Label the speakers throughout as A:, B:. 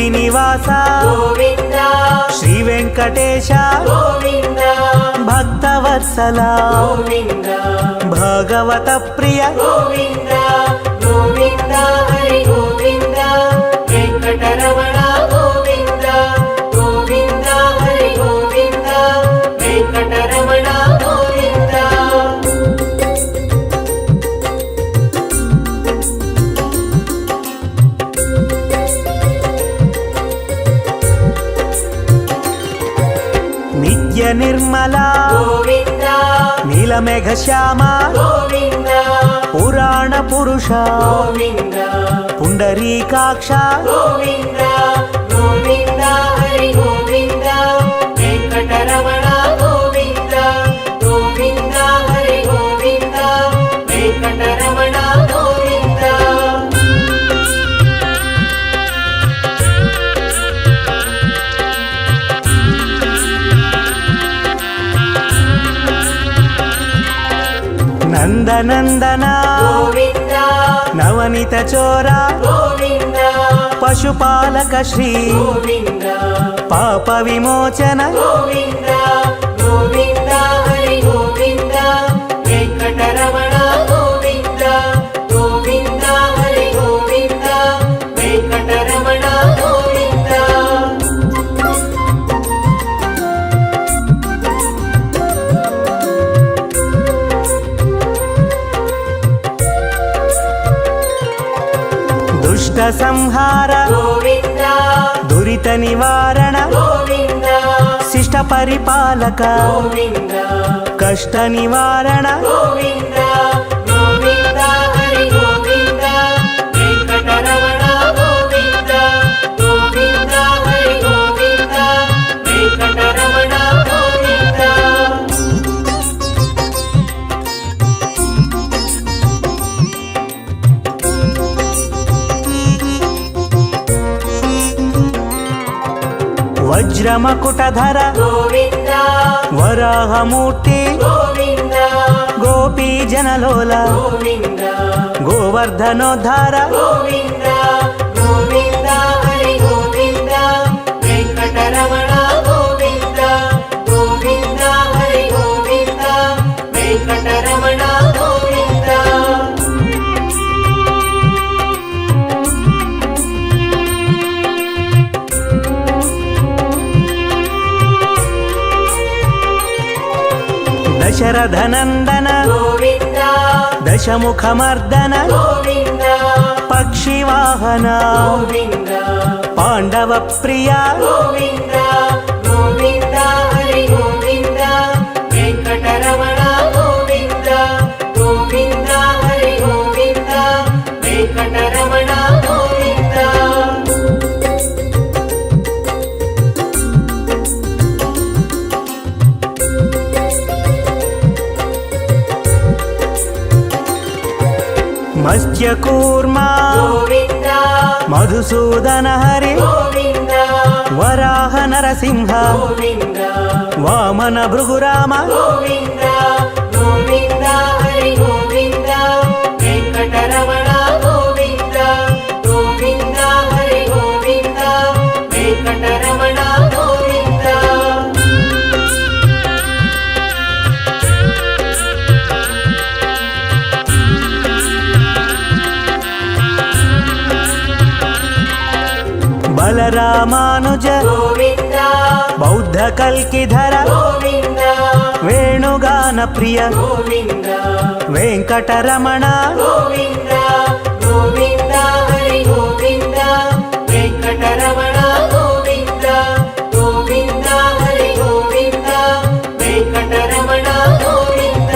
A: శ్రీనివాస
B: గోవింద
A: శ్రీ వెంకటేశ
B: గోవింద
A: భక్తవత్సల
B: గోవింద
A: భగవత ప్రియ
B: గోవింద గోవింద హరి గోవింద వెంకటరమణ గోవింద గోవింద హరి గోవింద వెంకటరమణ గోవింద
A: నిత్య నిర్మల
B: గోవింద
A: నీలమేఘ శ్యామ
B: గోవింద
A: పురాణ పురుష
B: గోవింద
A: పుండరీకాక్ష
B: గోవింద గోవింద హరి గోవింద వెంకటరమణ గోవింద గోవింద హరి గోవింద వెంకటరమణ గోవింద
A: నందనందన
B: గోవింద
A: నవనిత చోర
B: గోవింద
A: పశుపాలక శ్రీ
B: గోవింద
A: పాప విమోచన
B: గోవింద గోవింద హరి గోవింద వెంకటరమణ గోవింద గోవింద హరి గోవింద వెంకటరమణ గోవింద
A: దుష్ట సంహార
B: గోవింద
A: దురిత నివారణ
B: గోవింద
A: శిష్ట పరిపాలక
B: గోవింద
A: కష్ట నివారణ
B: గోవింద గోవింద హరి గోవింద వెంకటరమణ గోవింద గోవింద హరి గోవింద వెంకటరమణ గోవింద
A: వజ్రమకుటధర
B: గోవింద
A: వరాహమూర్తి
B: గోవింద
A: గోపీ జనలోల
B: గోవింద
A: గోవర్ధనోద్ధార
B: గోవింద గోవింద హరి గోవింద వెంకటరమణ గోవింద గోవింద హరి గోవింద వెంకటరమణ గోవింద
A: దశరథనందన
B: గోవింద
A: దశముఖమర్దన
B: గోవింద
A: పక్షివాహన
B: గోవింద
A: పాండవ ప్రియ
B: గోవింద గోవింద హరి గోవింద వెంకటరమణ గోవింద గోవింద హరి గోవింద వెంకటరమణ గోవింద
A: మత్స్యకూర్మ
B: గోవింద
A: మధుసూదన హరి
B: గోవింద
A: వరాహ నరసింహ
B: గోవింద
A: వామన భృగురామ
B: గోవింద గోవింద హరి గోవింద వెంకటరమణ గోవింద గోవింద హరి గోవింద వెంకటరమణ గోవింద
A: బలరామానుజ
B: గోవింద
A: బౌద్ధ కల్కిధర
B: గోవింద
A: వేణుగాన ప్రియ
B: గోవింద
A: వెంకటరమణ
B: గోవింద గోవింద హరి గోవింద వెంకటరమణ గోవింద గోవింద హరి గోవింద వెంకటరమణ గోవింద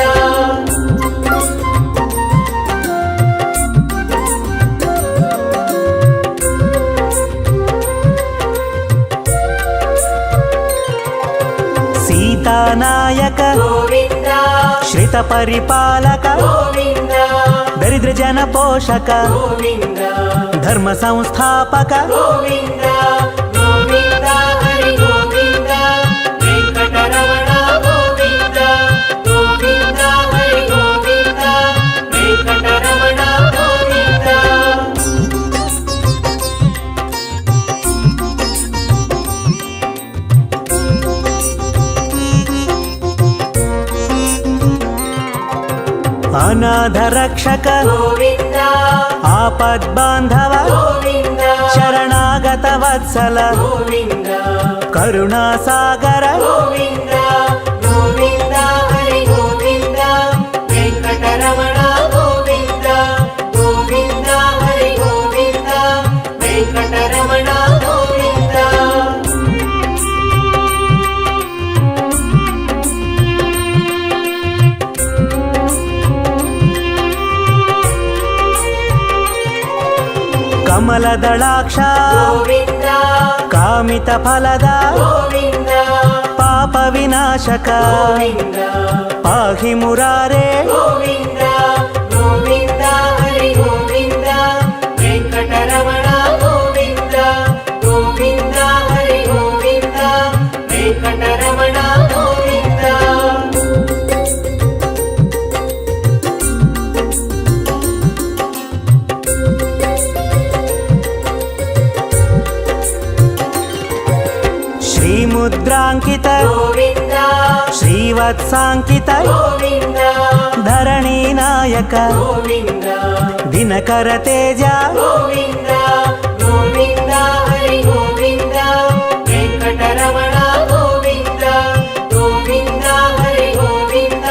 A: సీతానాయక
B: గోవింద
A: శ్రిత పరిపాలక
B: గోవింద
A: దరిద్ర జన పోషక
B: గోవింద
A: ధర్మ సంస్థాపక
B: గోవింద గోవింద హరి గోవింద వెంకటరమణ గోవింద గోవింద హరి గోవింద వెంకటరమణ గోవింద
A: ಅನಾಥ ರಕ್ಷಕ
B: ಗೋವಿಂದ
A: ಆಪದ್ಬಾಂಧವ
B: ಗೋವಿಂದ
A: ಶರಣಾಗತ ವತ್ಸಲ
B: ಗೋವಿಂದ
A: ಕರುಣಾಸಾಗರ
B: ಗೋವಿಂದ ಗೋವಿಂದ ಹರಿ ಗೋವಿಂದ ವೆಂಕಟರಮಣ ಗೋವಿಂದ ಗೋವಿಂದ ಹರಿ ಗೋವಿಂದ ವೆಂಕಟರಮಣ ಗೋವಿಂದ
A: ಕಮಲದಳಾಕ್ಷ
B: ಗೋವಿಂದ
A: ಕಾಮಿತ ಫಲದ
B: ಗೋವಿಂದ
A: ಪಾಪ ವಿನಾಶಕ
B: ಗೋವಿಂದ
A: ಪಾಹಿ ಮುರಾರೇ
B: ಗೋವಿಂದ ಗೋವಿಂದ ಹರಿ ಗೋವಿಂದ ವೆಂಕಟರಮಣ ಗೋವಿಂದ ಗೋವಿಂದ ಹರಿ ಗೋವಿಂದ ವೆಂಕಟರಮಣ ಗೋವಿಂದ
A: ಶ್ರೀಮುದ್ರಾಂಕಿತ
B: ಗೋವಿಂದ
A: ಶ್ರೀವತ್ಸಾಂಕಿತ
B: ಗೋವಿಂದ
A: ಧರಣಿ ನಾಯಕ
B: ಗೋವಿಂದ
A: ದಿನಕರ ತೇಜ
B: ಗೋವಿಂದ ಗೋವಿಂದ ಹರಿ ಗೋವಿಂದ ವೆಂಕಟರಮಣ ಗೋವಿಂದ ಗೋವಿಂದ ಹರಿ ಗೋವಿಂದ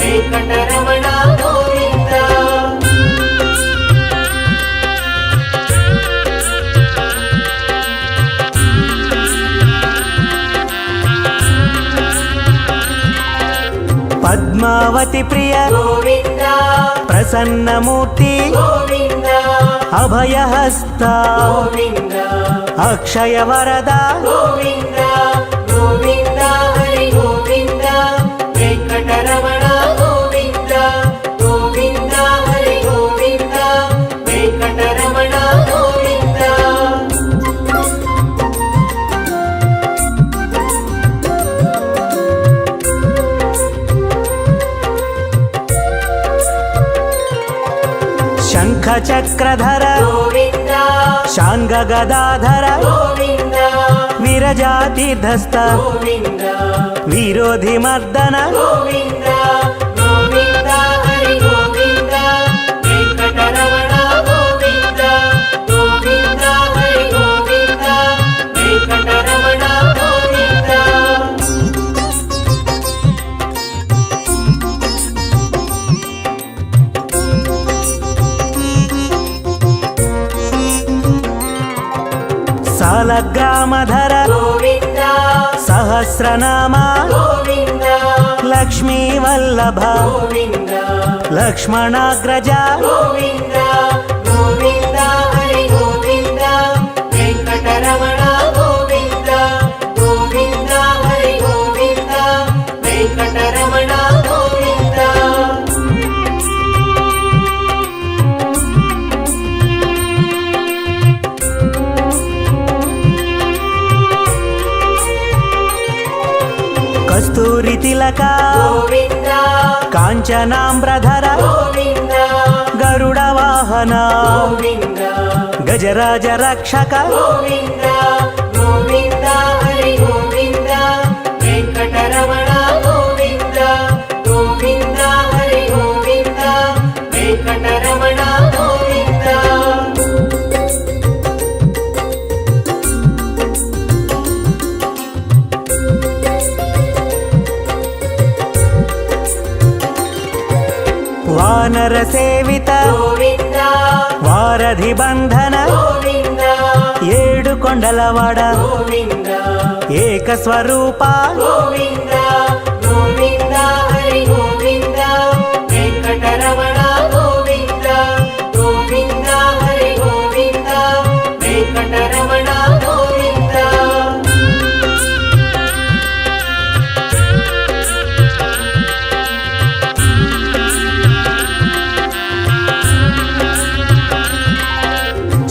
B: ವೆಂಕಟರಮಣ ಗೋವಿಂದ
A: ಪದ್ಮಾವತಿ ಪ್ರಿಯ
B: ಗೋವಿಂದ
A: ಪ್ರಸನ್ನ ಮೂರ್ತಿ
B: ಗೋವಿಂದ
A: ಅಭಯ ಹಸ್ತ
B: ಗೋವಿಂದ
A: ಅಕ್ಷಯ ವರದ
B: ಗೋವಿಂದ ಗೋವಿಂದ ಹರಿ ಗೋವಿಂದ ವೆಂಕಟರಮಣ ಗೋವಿಂದ ಗೋವಿಂದ ಹರಿ ಗೋವಿಂದ ವೆಂಕಟರಮಣ ಗೋವಿಂದ
A: ಶಂಖ ಚಕ್ರಧರ
B: ಗೋವಿಂದ
A: ಶಾಂಗ ಗದಾಧರ
B: ಗೋವಿಂದ
A: ವಿರಜಾತಿಧಸ್ತ
B: ಗೋವಿಂದ
A: ವಿರೋಧಿ ಮರ್ದನ
B: ಗೋವಿಂದ ಗೋವಿಂದ ಹರಿ ಗೋವಿಂದ ವೆಂಕಟರಮಣ ಗೋವಿಂದ ಗೋವಿಂದ ಹರಿ ಗೋವಿಂದ ವೆಂಕಟರಮಣ ಗೋವಿಂದ
A: ಸಾಲಗ್ರಾಮಧರ
B: ಗೋವಿಂದ
A: ಸಹಸ್ರನಾಮ
B: ಗೋವಿಂದ
A: ಲಕ್ಷ್ಮೀ ವಲ್ಲಭ
B: ಗೋವಿಂದ
A: ಲಕ್ಷ್ಮಣಾಗ್ರಜ
B: ಗೋವಿಂದ ಗೋವಿಂದ ಹರಿ ಗೋವಿಂದ ವೆಂಕಟರಮಣ ಗೋವಿಂದ ಗೋವಿಂದ ಹರಿ ಗೋವಿಂದ ವೆಂಕಟರಮಣ ಗೋವಿಂದ
A: ಕಸ್ತೂರಿ ತಿಲಕ
B: ಗೋವಿಂದ
A: ಕಾಂಚನಾಂಬ್ರಧರ
B: ಗೋವಿಂದ
A: ಗರುಡ ವಾಹನ
B: ಗೋವಿಂದ
A: ಗಜರಾಜ ರಕ್ಷಕ
B: ಗೋವಿಂದ ಗೋವಿಂದ ಹರಿ ಗೋವಿಂದ ವೆಂಕಟರಮಣ ಗೋವಿಂದ ಗೋವಿಂದ ಹರಿ ಗೋವಿಂದ ವೆಂಕಟರಮಣ ಗೋವಿಂದ
A: ವಾನರ ಸೇವಿತ
B: ಗೋವಿಂದ
A: ವಾರಧಿ ಬಂಧನ
B: ಗೋವಿಂದ
A: ಏಳು ಕೊಂಡಲವಾಡ
B: ಗೋವಿಂದ
A: ಏಕ ಸ್ವರೂಪ
B: ಗೋವಿಂದ ಗೋವಿಂದ ಹರಿ ಗೋವಿಂದ ವೆಂಕಟರಮಣ ಗೋವಿಂದ ಗೋವಿಂದ ಹರಿ ಗೋವಿಂದ ವೆಂಕಟರಮಣ ಗೋವಿಂದ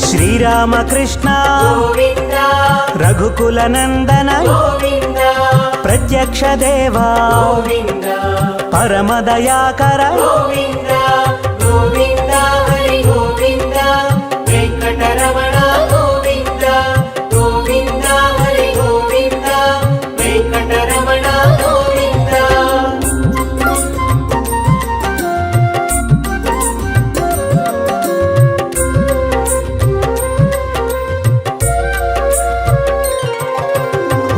A: ಶ್ರೀರಾಮಕೃಷ್ಣ
B: ಗೋವಿಂದ
A: ರಘುಕುಲ ನಂದನ
B: ಗೋವಿಂದ
A: ಪ್ರತ್ಯಕ್ಷ ದೇವ
B: ಗೋವಿಂದ
A: ಪರಮ ದಯಾಕರ
B: ಗೋವಿಂದ ಗೋವಿಂದ ಹರಿ ಗೋವಿಂದ ವೆಂಕಟರಮಣ ಗೋವಿಂದ ಗೋವಿಂದ ಹರಿ ಗೋವಿಂದ ವೆಂಕಟರಮಣ ಗೋವಿಂದ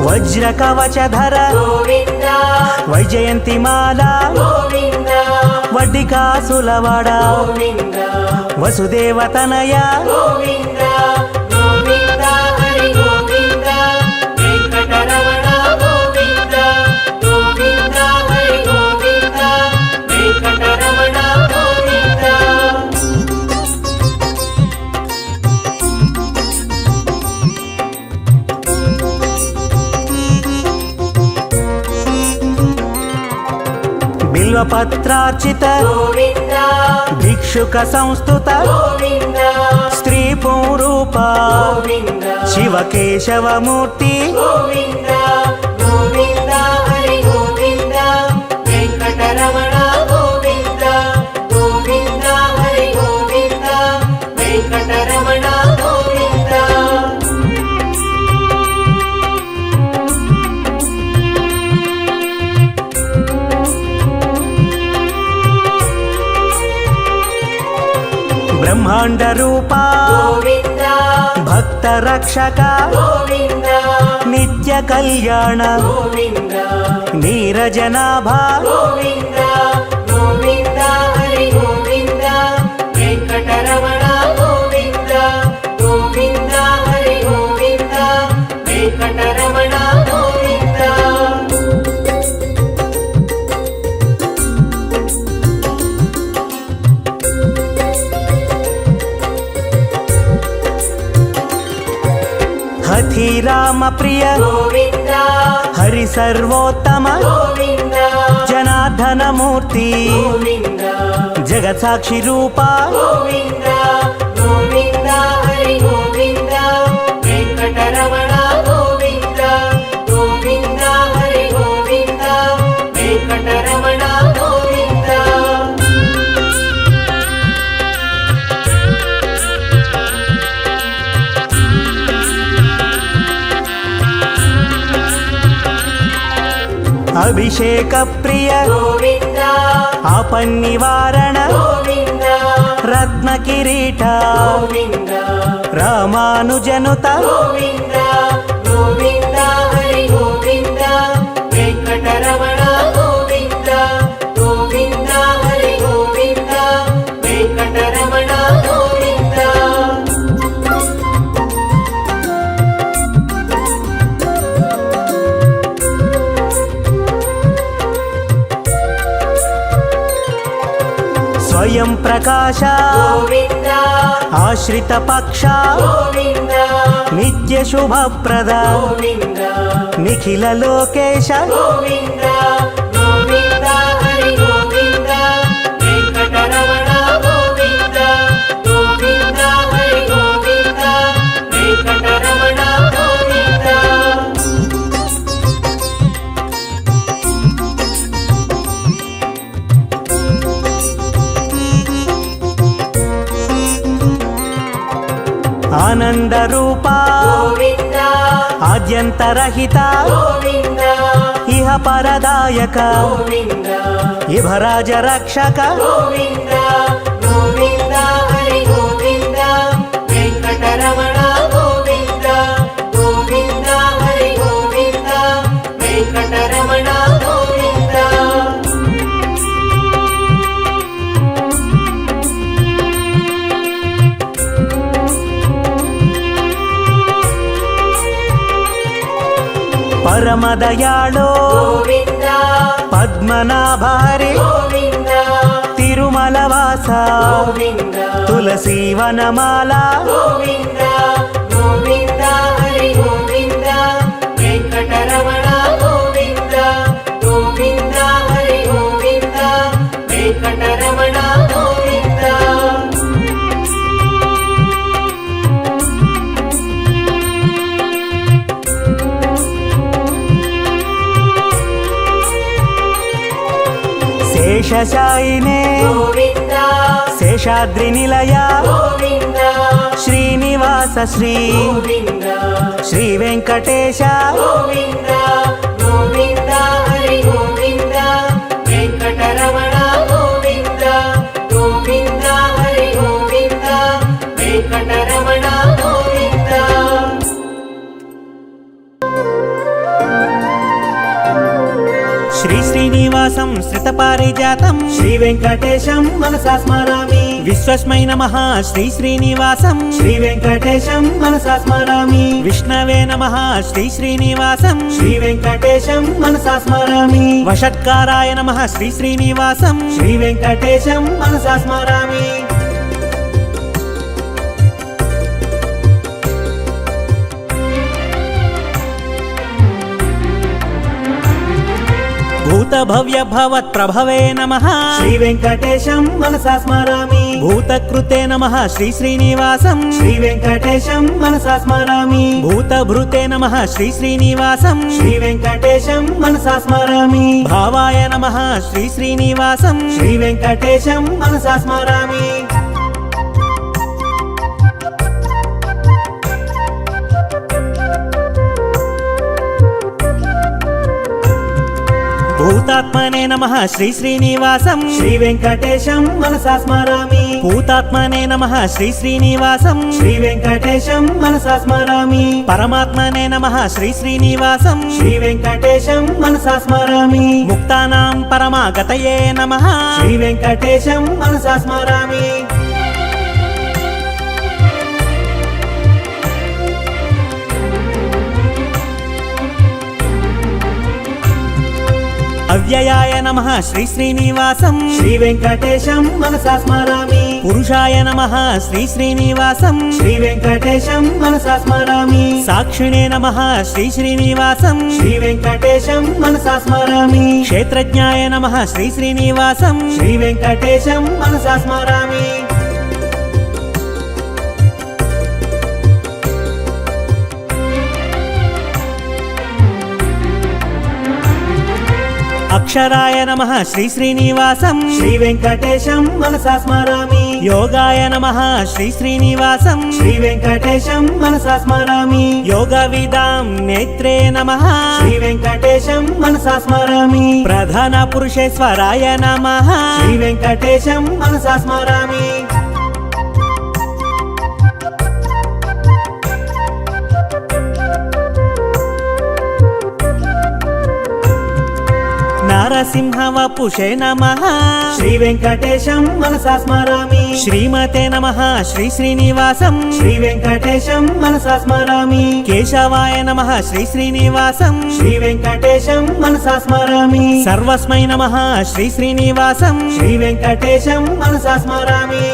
A: వజ్ర కవచధర
B: గోవింద
A: వైజయంతిమాల
B: గోవింద
A: వడ్డికాసులవాడ
B: గోవింద
A: వసుదేవతనయ
B: గోవింద గోవింద హరి గోవింద వెంకటరమణ గోవింద గోవింద హరి గోవింద వెంకటరమణ గోవింద
A: బిల్వపత్రార్చిత
B: గోవింద
A: భిక్షుక సంస్థుత
B: గోవింద
A: స్త్రీ పుంరూప
B: గోవింద
A: శివకేశవమూర్తి
B: గోవింద గోవింద హరి గోవింద వెంకటరమణ గోవింద గోవింద హరి గోవింద వెంకటరమణ గోవింద
A: బ్రహ్మాండ రూప
B: గోవింద
A: భక్త రక్షక
B: గోవింద
A: నిత్య కళ్యాణ
B: గోవింద
A: నీరజనాభ
B: గోవింద గోవింద హరి గోవింద వెంకటరమణ గోవింద గోవింద హరి గోవింద వెంకటరమణ గోవింద
A: హఠి రామ ప్రియ
B: గోవింద
A: హరి సర్వోత్తమ
B: గోవింద
A: జనార్దన మూర్తి
B: గోవింద
A: జగత్ సాక్షి రూప
B: గోవింద గోవింద హరి గోవింద వెంకటరమణ గోవింద గోవింద హరి గోవింద వెంకటరమణ గోవింద
A: అభిషేక ప్రియ
B: గోవింద
A: ఆపన్నివారణ
B: గోవింద
A: రత్న కిరీట
B: గోవింద
A: రామానుజనుత
B: గోవింద గోవింద హరి గోవింద వెంకటరమణ గోవింద గోవింద హరి గోవింద వెంకటరమణ గోవింద
A: స్వయం ప్రకాశ
B: గోవింద
A: ఆశ్రిత పక్ష
B: గోవింద
A: నిత్య శుభప్రద
B: గోవింద
A: నిఖిల లోకేశ
B: గోవింద గోవింద హరి గోవింద వెంకటరమణ గోవింద గోవింద హరి గోవింద వెంకటరమణ గోవింద
A: ఆనంద రూప
B: గోవింద
A: ఆద్యంతరహిత
B: గోవింద
A: ఇహ పరదాయక
B: గోవింద
A: ఇభరాజ రక్షక
B: గోవింద గోవింద హరి గోవింద వెంకటరమణ గోవింద గోవింద హరి గోవింద వెంకటరమణ గోవింద
A: పరమదయాళో
B: గోవింద
A: పద్మనాభ హరి
B: గోవింద
A: తిరుమల వాస
B: గోవింద
A: తులసీ వనమాల
B: గోవింద గోవింద హరి గోవింద వెంకటరమణ గోవింద గోవింద హరి గోవింద వెంకటరమణ గోవింద
A: శేషశాయినే
B: గోవింద
A: శేషాద్రి నిలయ
B: గోవింద
A: శ్రీనివాస శ్రీ
B: గోవింద
A: శ్రీ వెంకటేశ
B: గోవింద గోవింద హరి గోవింద వెంకటరమణ గోవింద గోవింద హరి గోవింద వెంకటరమణ గోవింద
A: శ్రీ శ్రీనివాసం శ్రితపారిజాతం
B: శ్రీ వెంకటేశం మనసా స్మరామి
A: విశ్వస్మై నమః శ్రీ శ్రీనివాసం
B: శ్రీ వెంకటేశం మనసా స్మరామి
A: విష్ణవే నమః శ్రీ శ్రీనివాసం
B: శ్రీ వెంకటేశం మనసా స్మరామి
A: వషట్కారాయ నమః శ్రీ శ్రీనివాసం
B: శ్రీ వెంకటేశం మనసా స్మరామి
A: భూత భవ్య భవత్ ప్రభవే నమః
B: శ్రీ వెంకటేశం మనసా స్మరామి
A: భూతకృతే నమః శ్రీ శ్రీనివాసం
B: శ్రీ వెంకటేశం మనసా స్మరామి
A: భూతభృతే నమః శ్రీ శ్రీనివాసం
B: శ్రీ వెంకటేశం మనసా స్మరామి
A: భావాయ నమః శ్రీ శ్రీనివాసం
B: శ్రీ వెంకటేశం మనసా స్మరామి
A: భూతాత్మనే నమః శ్రీ శ్రీనివాసం
B: శ్రీ వెంకటేశం మనసా స్మరామి
A: భూతాత్మనే నమః శ్రీ శ్రీనివాసం
B: శ్రీ వెంకటేశం మనసా స్మరామి
A: పరమాత్మనే నమః శ్రీ శ్రీనివాసం
B: శ్రీ వెంకటేశం మనసా స్మరామి
A: ముక్తానాం పరమాగతయే నమః
B: శ్రీ వెంకటేశం మనసా స్మరామి
A: అవ్యయాయ నమః శ్రీ శ్రీనివాసం
B: శ్రీ వెంకటేశం మనసా స్మరామి
A: పురుషాయ నమః శ్రీ శ్రీనివాసం
B: శ్రీ వెంకటేశం మనసా స్మరామి
A: సాక్షిణే నమః శ్రీ శ్రీనివాసం
B: శ్రీ వెంకటేశం మనసా స్మరామి
A: క్షేత్రజ్ఞాయ నమః శ్రీ శ్రీనివాసం
B: శ్రీ వెంకటేశం మనసా స్మరామి
A: అక్షరాయ నమః శ్రీ శ్రీనివాసం
B: శ్రీ వెంకటేశం మనసా స్మరామి
A: యోగాయ నమః శ్రీ శ్రీనివాసం
B: శ్రీ వెంకటేశం మనసా స్మరామి
A: యోగ విదాం నేత్రే నమః
B: శ్రీ వెంకటేశం మనసా స్మరామి
A: ప్రధాన పురుషేశ్వరాయ నమః
B: శ్రీ వెంకటేశం మనసా స్మరామి
A: నరసింహ వపుషే నమః
B: శ్రీ వెంకటేశం మనసా స్మరామి
A: శ్రీమతే నమః శ్రీ శ్రీనివాసం
B: శ్రీ వెంకటేశం మనసా స్మరామి
A: కేశవాయ నమః శ్రీ శ్రీనివాసం
B: శ్రీ వెంకటేశం మనసా స్మరామి
A: సర్వస్మై నమః శ్రీ శ్రీనివాసం
B: శ్రీ వెంకటేశం మనసా స్మరామి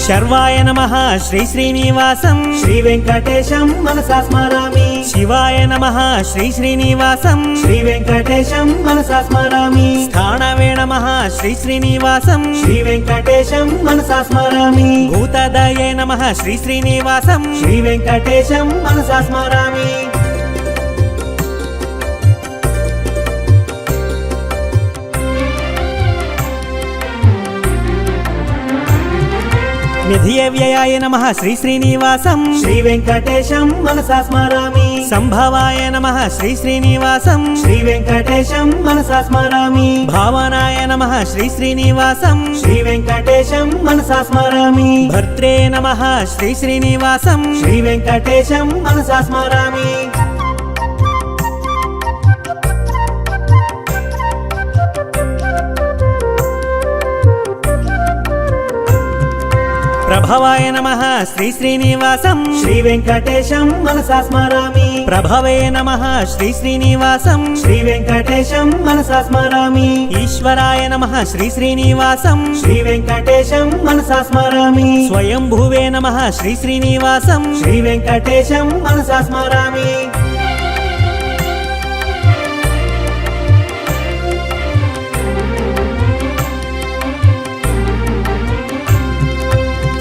A: శర్వాయ నమః శ్రీ శ్రీనివాసం
B: శ్రీ వెంకటేశం మనసా స్మరామి
A: శివాయ నమః శ్రీ శ్రీనివాసం
B: శ్రీ వెంకటేశం మనసా స్మరామి
A: స్థానవే నమః శ్రీ శ్రీనివాసం
B: శ్రీ వెంకటేశం మనసా స్మరామి
A: భూతదయే నమః శ్రీ శ్రీనివాసం
B: శ్రీ వెంకటేశం మనసా స్మరామి
A: నిధియవ్యయాయ నమః శ్రీ శ్రీనివాసం
B: శ్రీ వెంకటేశం మనసా స్మరామి
A: సంభవాయ నమః శ్రీ శ్రీనివాసం
B: శ్రీ వెంకటేశం మనసా స్మరామి
A: భావనాయ నమః శ్రీ శ్రీనివాసం
B: శ్రీ వెంకటేశం మనసా స్మరామి
A: భర్త్రే నమః శ్రీ శ్రీనివాసం
B: శ్రీ వెంకటేశం మనసా స్మరామి
A: ప్రభవాయ నమః శ్రీ శ్రీనివాసం
B: శ్రీ వెంకటేశం మనసా స్మరామి
A: ప్రభవే నమః శ్రీ శ్రీనివాసం
B: శ్రీ వెంకటేశం మనసా స్మరామి
A: ఈశ్వరాయ నమః శ్రీ శ్రీనివాసం
B: శ్రీ వెంకటేశం మనసా స్మరామి
A: స్వయంభువే నమః శ్రీ శ్రీనివాసం
B: శ్రీ వెంకటేశం మనసా స్మరామి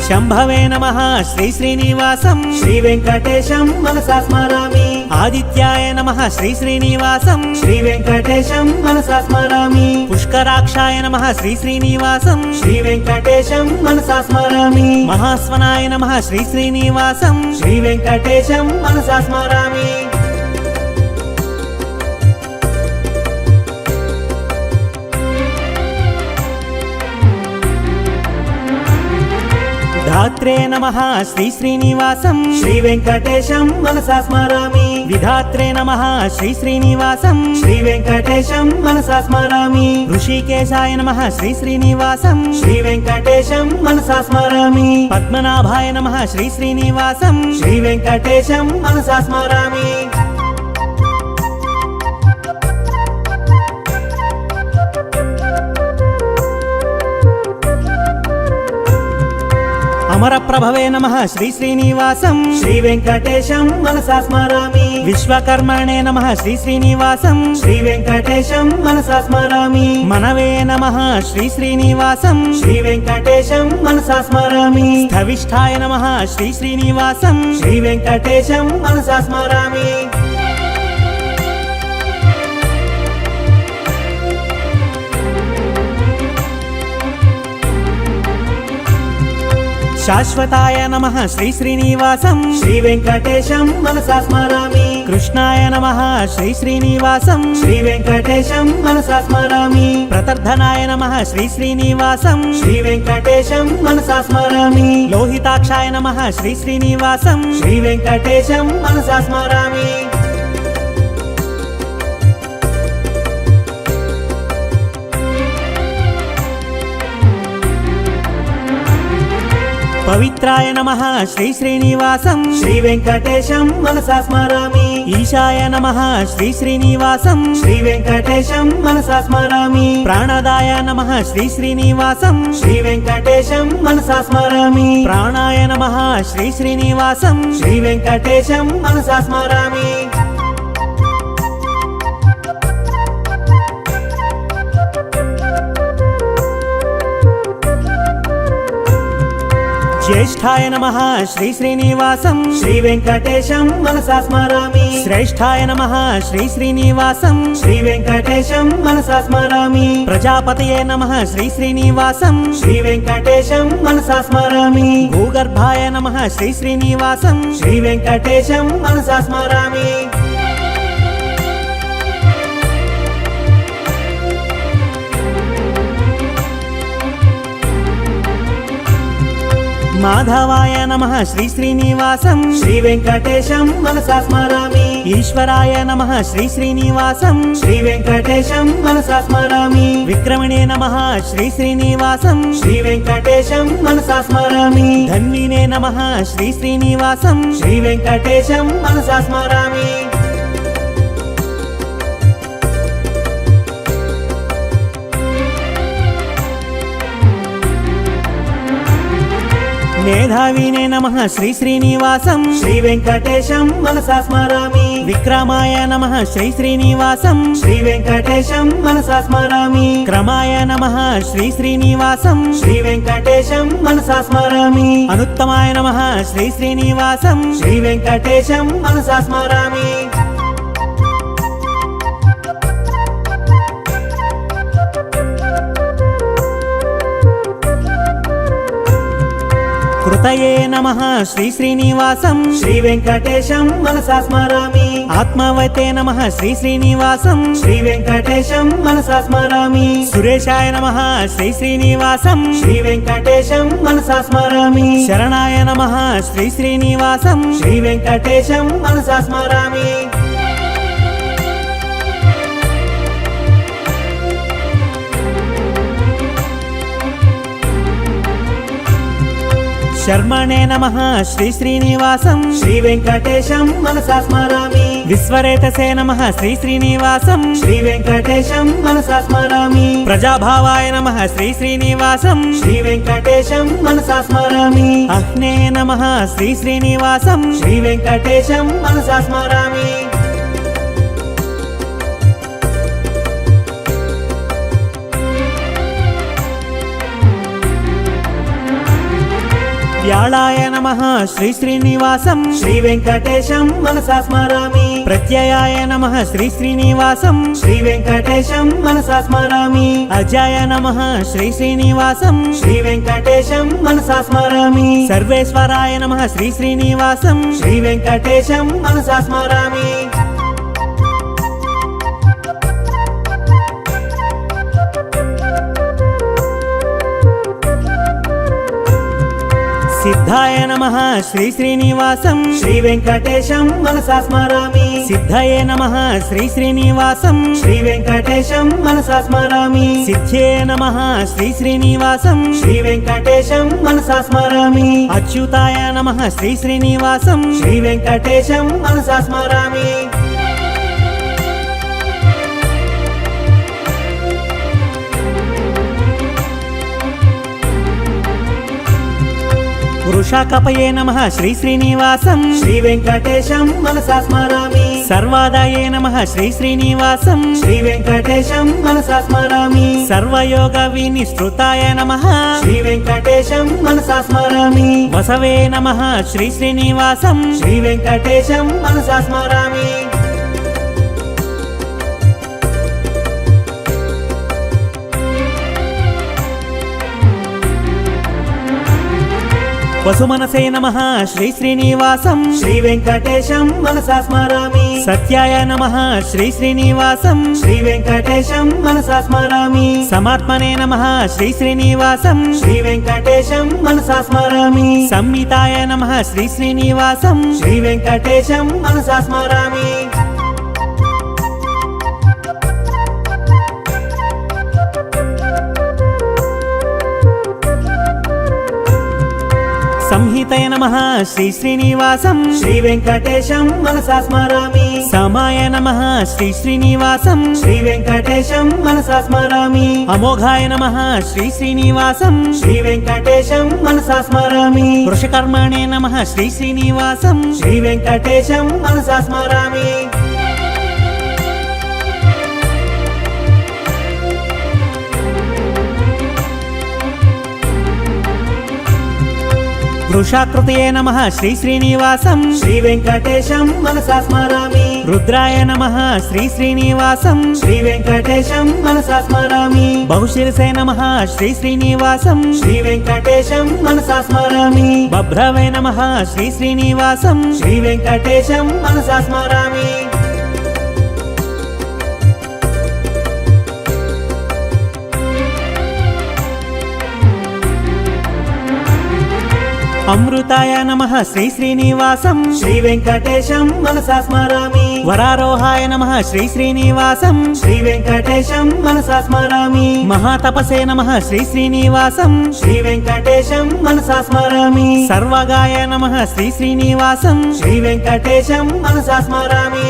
A: శంభవే నమః శ్రీ శ్రీనివాసం
B: శ్రీ వెంకటేశం మనసా స్మరామి
A: ఆదిత్యాయ నమః శ్రీ శ్రీనివాసం
B: శ్రీ వెంకటేశం మనసా స్మరామి
A: పుష్కరాక్షాయ నమః శ్రీ శ్రీనివాసం
B: శ్రీ వెంకటేశం మనసా స్మరామి
A: మహాస్వనాయ నమః శ్రీ శ్రీనివాసం
B: శ్రీ వెంకటేశం మనసా స్మరామి
A: ధాత్రే నమః శ్రీ శ్రీనివాసం
B: శ్రీ వెంకటేశం మనసా స్మరామి
A: విధాత్రే నమః శ్రీ శ్రీనివాసం
B: శ్రీ వెంకటేశం మనసా స్మరామి
A: ఋషికేశాయ నమః శ్రీ శ్రీనివాసం
B: శ్రీ వెంకటేశం మనసా స్మరామి
A: పద్మనాభాయ నమః శ్రీ శ్రీనివాసం
B: శ్రీ వెంకటేశం మనసా స్మరామి
A: అమరప్రభవే నమః శ్రీ శ్రీనివాసం
B: శ్రీ వెంకటేశం మనసా స్మరామి
A: విశ్వకర్మణే నమః శ్రీ శ్రీనివాసం
B: శ్రీ వెంకటేశం మనసా స్మరామి
A: మనవే నమః శ్రీ శ్రీనివాసం
B: శ్రీ వెంకటేశం మనసా స్మరామి
A: స్థవిష్ఠాయ నమః శ్రీ శ్రీనివాసం
B: శ్రీ వెంకటేశం మనసా స్మరామి
A: శాశ్వతాయ నమః శ్రీ శ్రీనివాసం
B: శ్రీ వెంకటేశం మనసా స్మరామి
A: కృష్ణాయ నమః శ్రీ శ్రీనివాసం
B: శ్రీ వెంకటేశం మనసా స్మరామి
A: ప్రతర్ధనాయ నమః శ్రీ శ్రీనివాసం
B: శ్రీ వెంకటేశం మనసా స్మరామి
A: లోహితాక్షాయ నమః శ్రీ శ్రీనివాసం
B: శ్రీ వెంకటేశం మనసా స్మరామి
A: పవిత్రాయ నమః శ్రీ శ్రీనివాసం
B: శ్రీ వెంకటేశం మనసా స్మరామి
A: ఈశాయ నమః శ్రీ శ్రీనివాసం
B: శ్రీ వెంకటేశం మనసా స్మరామి
A: ప్రాణదాయ నమః శ్రీ శ్రీనివాసం
B: శ్రీ వెంకటేశం మనసా స్మరామి
A: ప్రాణాయ నమః శ్రీ శ్రీనివాసం
B: శ్రీ వెంకటేశం మనసా స్మరామి
A: జ్యేష్ఠాయ నమః శ్రీ శ్రీనివాసం
B: శ్రీ వెంకటేశం మనసా స్మరామి
A: శ్రేష్ఠాయ నమః శ్రీ శ్రీనివాసం
B: శ్రీ వెంకటేశం మనసా స్మరామి
A: ప్రజాపతయే నమః శ్రీ శ్రీనివాసం
B: శ్రీ వెంకటేశం మనసా స్మరామి
A: భూగర్భాయ నమః శ్రీ శ్రీనివాసం
B: శ్రీ వెంకటేశం మనసా స్మరామి
A: మాధవాయ నమః శ్రీ శ్రీనివాసం
B: శ్రీ వెంకటేశం మనసా స్మరామి
A: ఈశ్వరాయ నమః శ్రీ శ్రీనివాసం
B: శ్రీ వెంకటేశం మనసా స్మరామి
A: విక్రమణే నమః శ్రీ శ్రీనివాసం
B: శ్రీ వెంకటేశం మనసా స్మరామి
A: ధన్వినే నమః శ్రీ శ్రీనివాసం
B: శ్రీ వెంకటేశం మనసా స్మరామి
A: మేధావినే నమః శ్రీ శ్రీనివాసం
B: శ్రీ వెంకటేశం మనసా స్మరామి
A: విక్రమాయ నమః శ్రీ శ్రీనివాసం
B: శ్రీ వెంకటేశం మనసా స్మరామి
A: క్రమాయ నమః శ్రీ శ్రీనివాసం
B: శ్రీ వెంకటేశం మనసా స్మరామి
A: అనుత్తమాయ నమః శ్రీ శ్రీనివాసం
B: శ్రీ వెంకటేశం మనసా స్మరామి
A: కృతయే నమః శ్రీ శ్రీనివాసం
B: శ్రీ వెంకటేశం మనసా స్మరామి
A: ఆత్మవతే నమః శ్రీ శ్రీనివాసం
B: శ్రీ వెంకటేశం మనసా స్మరామి
A: సురేశాయ నమః శ్రీ శ్రీనివాసం
B: శ్రీ వెంకటేశం మనసా స్మరామి
A: శరణాయ నమః శ్రీ శ్రీనివాసం
B: శ్రీ వెంకటేశం మనసా స్మరామి
A: శర్మణే నమః శ్రీ శ్రీనివాసం
B: శ్రీ వెంకటేశం మనసా స్మరామి
A: విశ్వరేతసే నమః శ్రీ శ్రీనివాసం
B: శ్రీ వెంకటేశం మనసా స్మరామి
A: ప్రజాభావాయ నమః శ్రీ శ్రీనివాసం
B: శ్రీ వెంకటేశం మనసా స్మరామి
A: అహ్నే నమః శ్రీ శ్రీనివాసం
B: శ్రీ వెంకటేశం మనసా స్మరామి
A: వ్యాళాయ నమః శ్రీ శ్రీనివాసం
B: శ్రీ వెంకటేశం మనసా స్మరామి
A: ప్రత్యయాయ నమః శ్రీ శ్రీనివాసం
B: శ్రీ వెంకటేశం మనసా స్మరామి
A: అజాయ నమః శ్రీ శ్రీనివాసం
B: శ్రీ వెంకటేశం మనసా స్మరామి
A: సర్వేశ్వరాయ నమః శ్రీ శ్రీనివాసం
B: శ్రీ వెంకటేశం మనసా స్మరామి
A: సిద్ధాయ నమః శ్రీ శ్రీనివాసం
B: శ్రీ వెంకటేశం మనసా స్మరామి
A: సిద్ధయే నమః శ్రీ శ్రీనివాసం
B: శ్రీ వెంకటేశం మనసా స్మరామి
A: సిద్ధ్యే నమః శ్రీ శ్రీనివాసం
B: శ్రీ వెంకటేశం మనసా స్మరామి
A: అచ్యుతాయ నమః శ్రీ శ్రీనివాసం
B: శ్రీ వెంకటేశం మనసా స్మరామి
A: వృషాకపయే నమః శ్రీ శ్రీనివాసం
B: శ్రీ వెంకటేశం మనసా స్మరామి
A: సర్వాదాయే నమః శ్రీ శ్రీనివాసం
B: శ్రీ వెంకటేశం మనసా స్మరామి
A: సర్వయోగ వినిశ్రుతాయ నమః
B: శ్రీ వెంకటేశం మనసా స్మరామి
A: వసవే నమః శ్రీ శ్రీనివాసం
B: శ్రీ వెంకటేశం మనసా స్మరామి
A: వసుమనసే నమః శ్రీ శ్రీనివాసం
B: శ్రీ వెంకటేశం మనసా స్మరామి
A: సత్యాయ నమః శ్రీ శ్రీనివాసం
B: శ్రీ వెంకటేశం మనసా స్మరామి
A: సమాత్మనే నమః శ్రీ శ్రీనివాసం
B: శ్రీ వెంకటేశం మనసా స్మరామి
A: సంహితాయ నమః శ్రీ శ్రీనివాసం
B: శ్రీ వెంకటేశం మనసా స్మరామి
A: సంహితయ నమః శ్రీ శ్రీనివాసం
B: శ్రీ వెంకటేశం మనసా స్మరామి
A: సమాయ నమః శ్రీ శ్రీనివాసం
B: శ్రీ వెంకటేశం మనసా స్మరామి
A: అమోఘాయ నమః శ్రీ శ్రీనివాసం
B: శ్రీ వెంకటేశం మనసా స్మరామి
A: వృషకర్మణే నమః శ్రీ శ్రీనివాసం
B: శ్రీ వెంకటేశం మనసా స్మరామి
A: వృషాకృతయే నమః శ్రీ శ్రీనివాసం
B: శ్రీ వెంకటేశం మనసా స్మరామి
A: రుద్రాయ నమః శ్రీ శ్రీనివాసం
B: శ్రీ వెంకటేశం మనసా స్మరామి
A: బహుశిరసే నమః శ్రీ శ్రీనివాసం
B: శ్రీ వెంకటేశం మనసా స్మరామి
A: బభ్రవే నమః శ్రీ శ్రీనివాసం
B: శ్రీ వెంకటేశం మనసా స్మరామి
A: అమృతాయ నమః శ్రీ శ్రీనివాసం
B: శ్రీ వెంకటేశం మనసా స్మరామి
A: వరారోహాయ నమః శ్రీ శ్రీనివాసం
B: శ్రీ వెంకటేశం మనసా స్మరామి
A: మహాతపసే నమః శ్రీ శ్రీనివాసం
B: శ్రీ వెంకటేశం మనసా స్మరామి
A: సర్వగాయ నమః శ్రీ శ్రీనివాసం
B: శ్రీ వెంకటేశం మనసా స్మరామి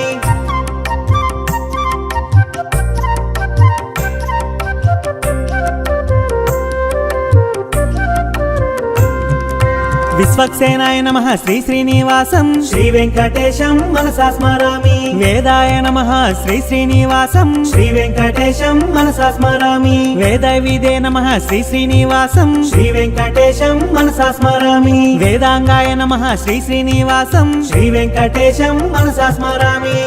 A: విశ్వక్సేనాయ నమః శ్రీ శ్రీనివాసం
B: శ్రీ వెంకటేశం మనసా స్మరామి
A: వేదాయ నమః శ్రీ శ్రీనివాసం
B: శ్రీ వెంకటేశం మనసా స్మరామి
A: వేదవిదే నమః శ్రీ శ్రీనివాసం
B: శ్రీ వెంకటేశం మనసా స్మరామి
A: వేదాంగాయ నమః శ్రీ శ్రీనివాసం
B: శ్రీ వెంకటేశం మనసా స్మరామి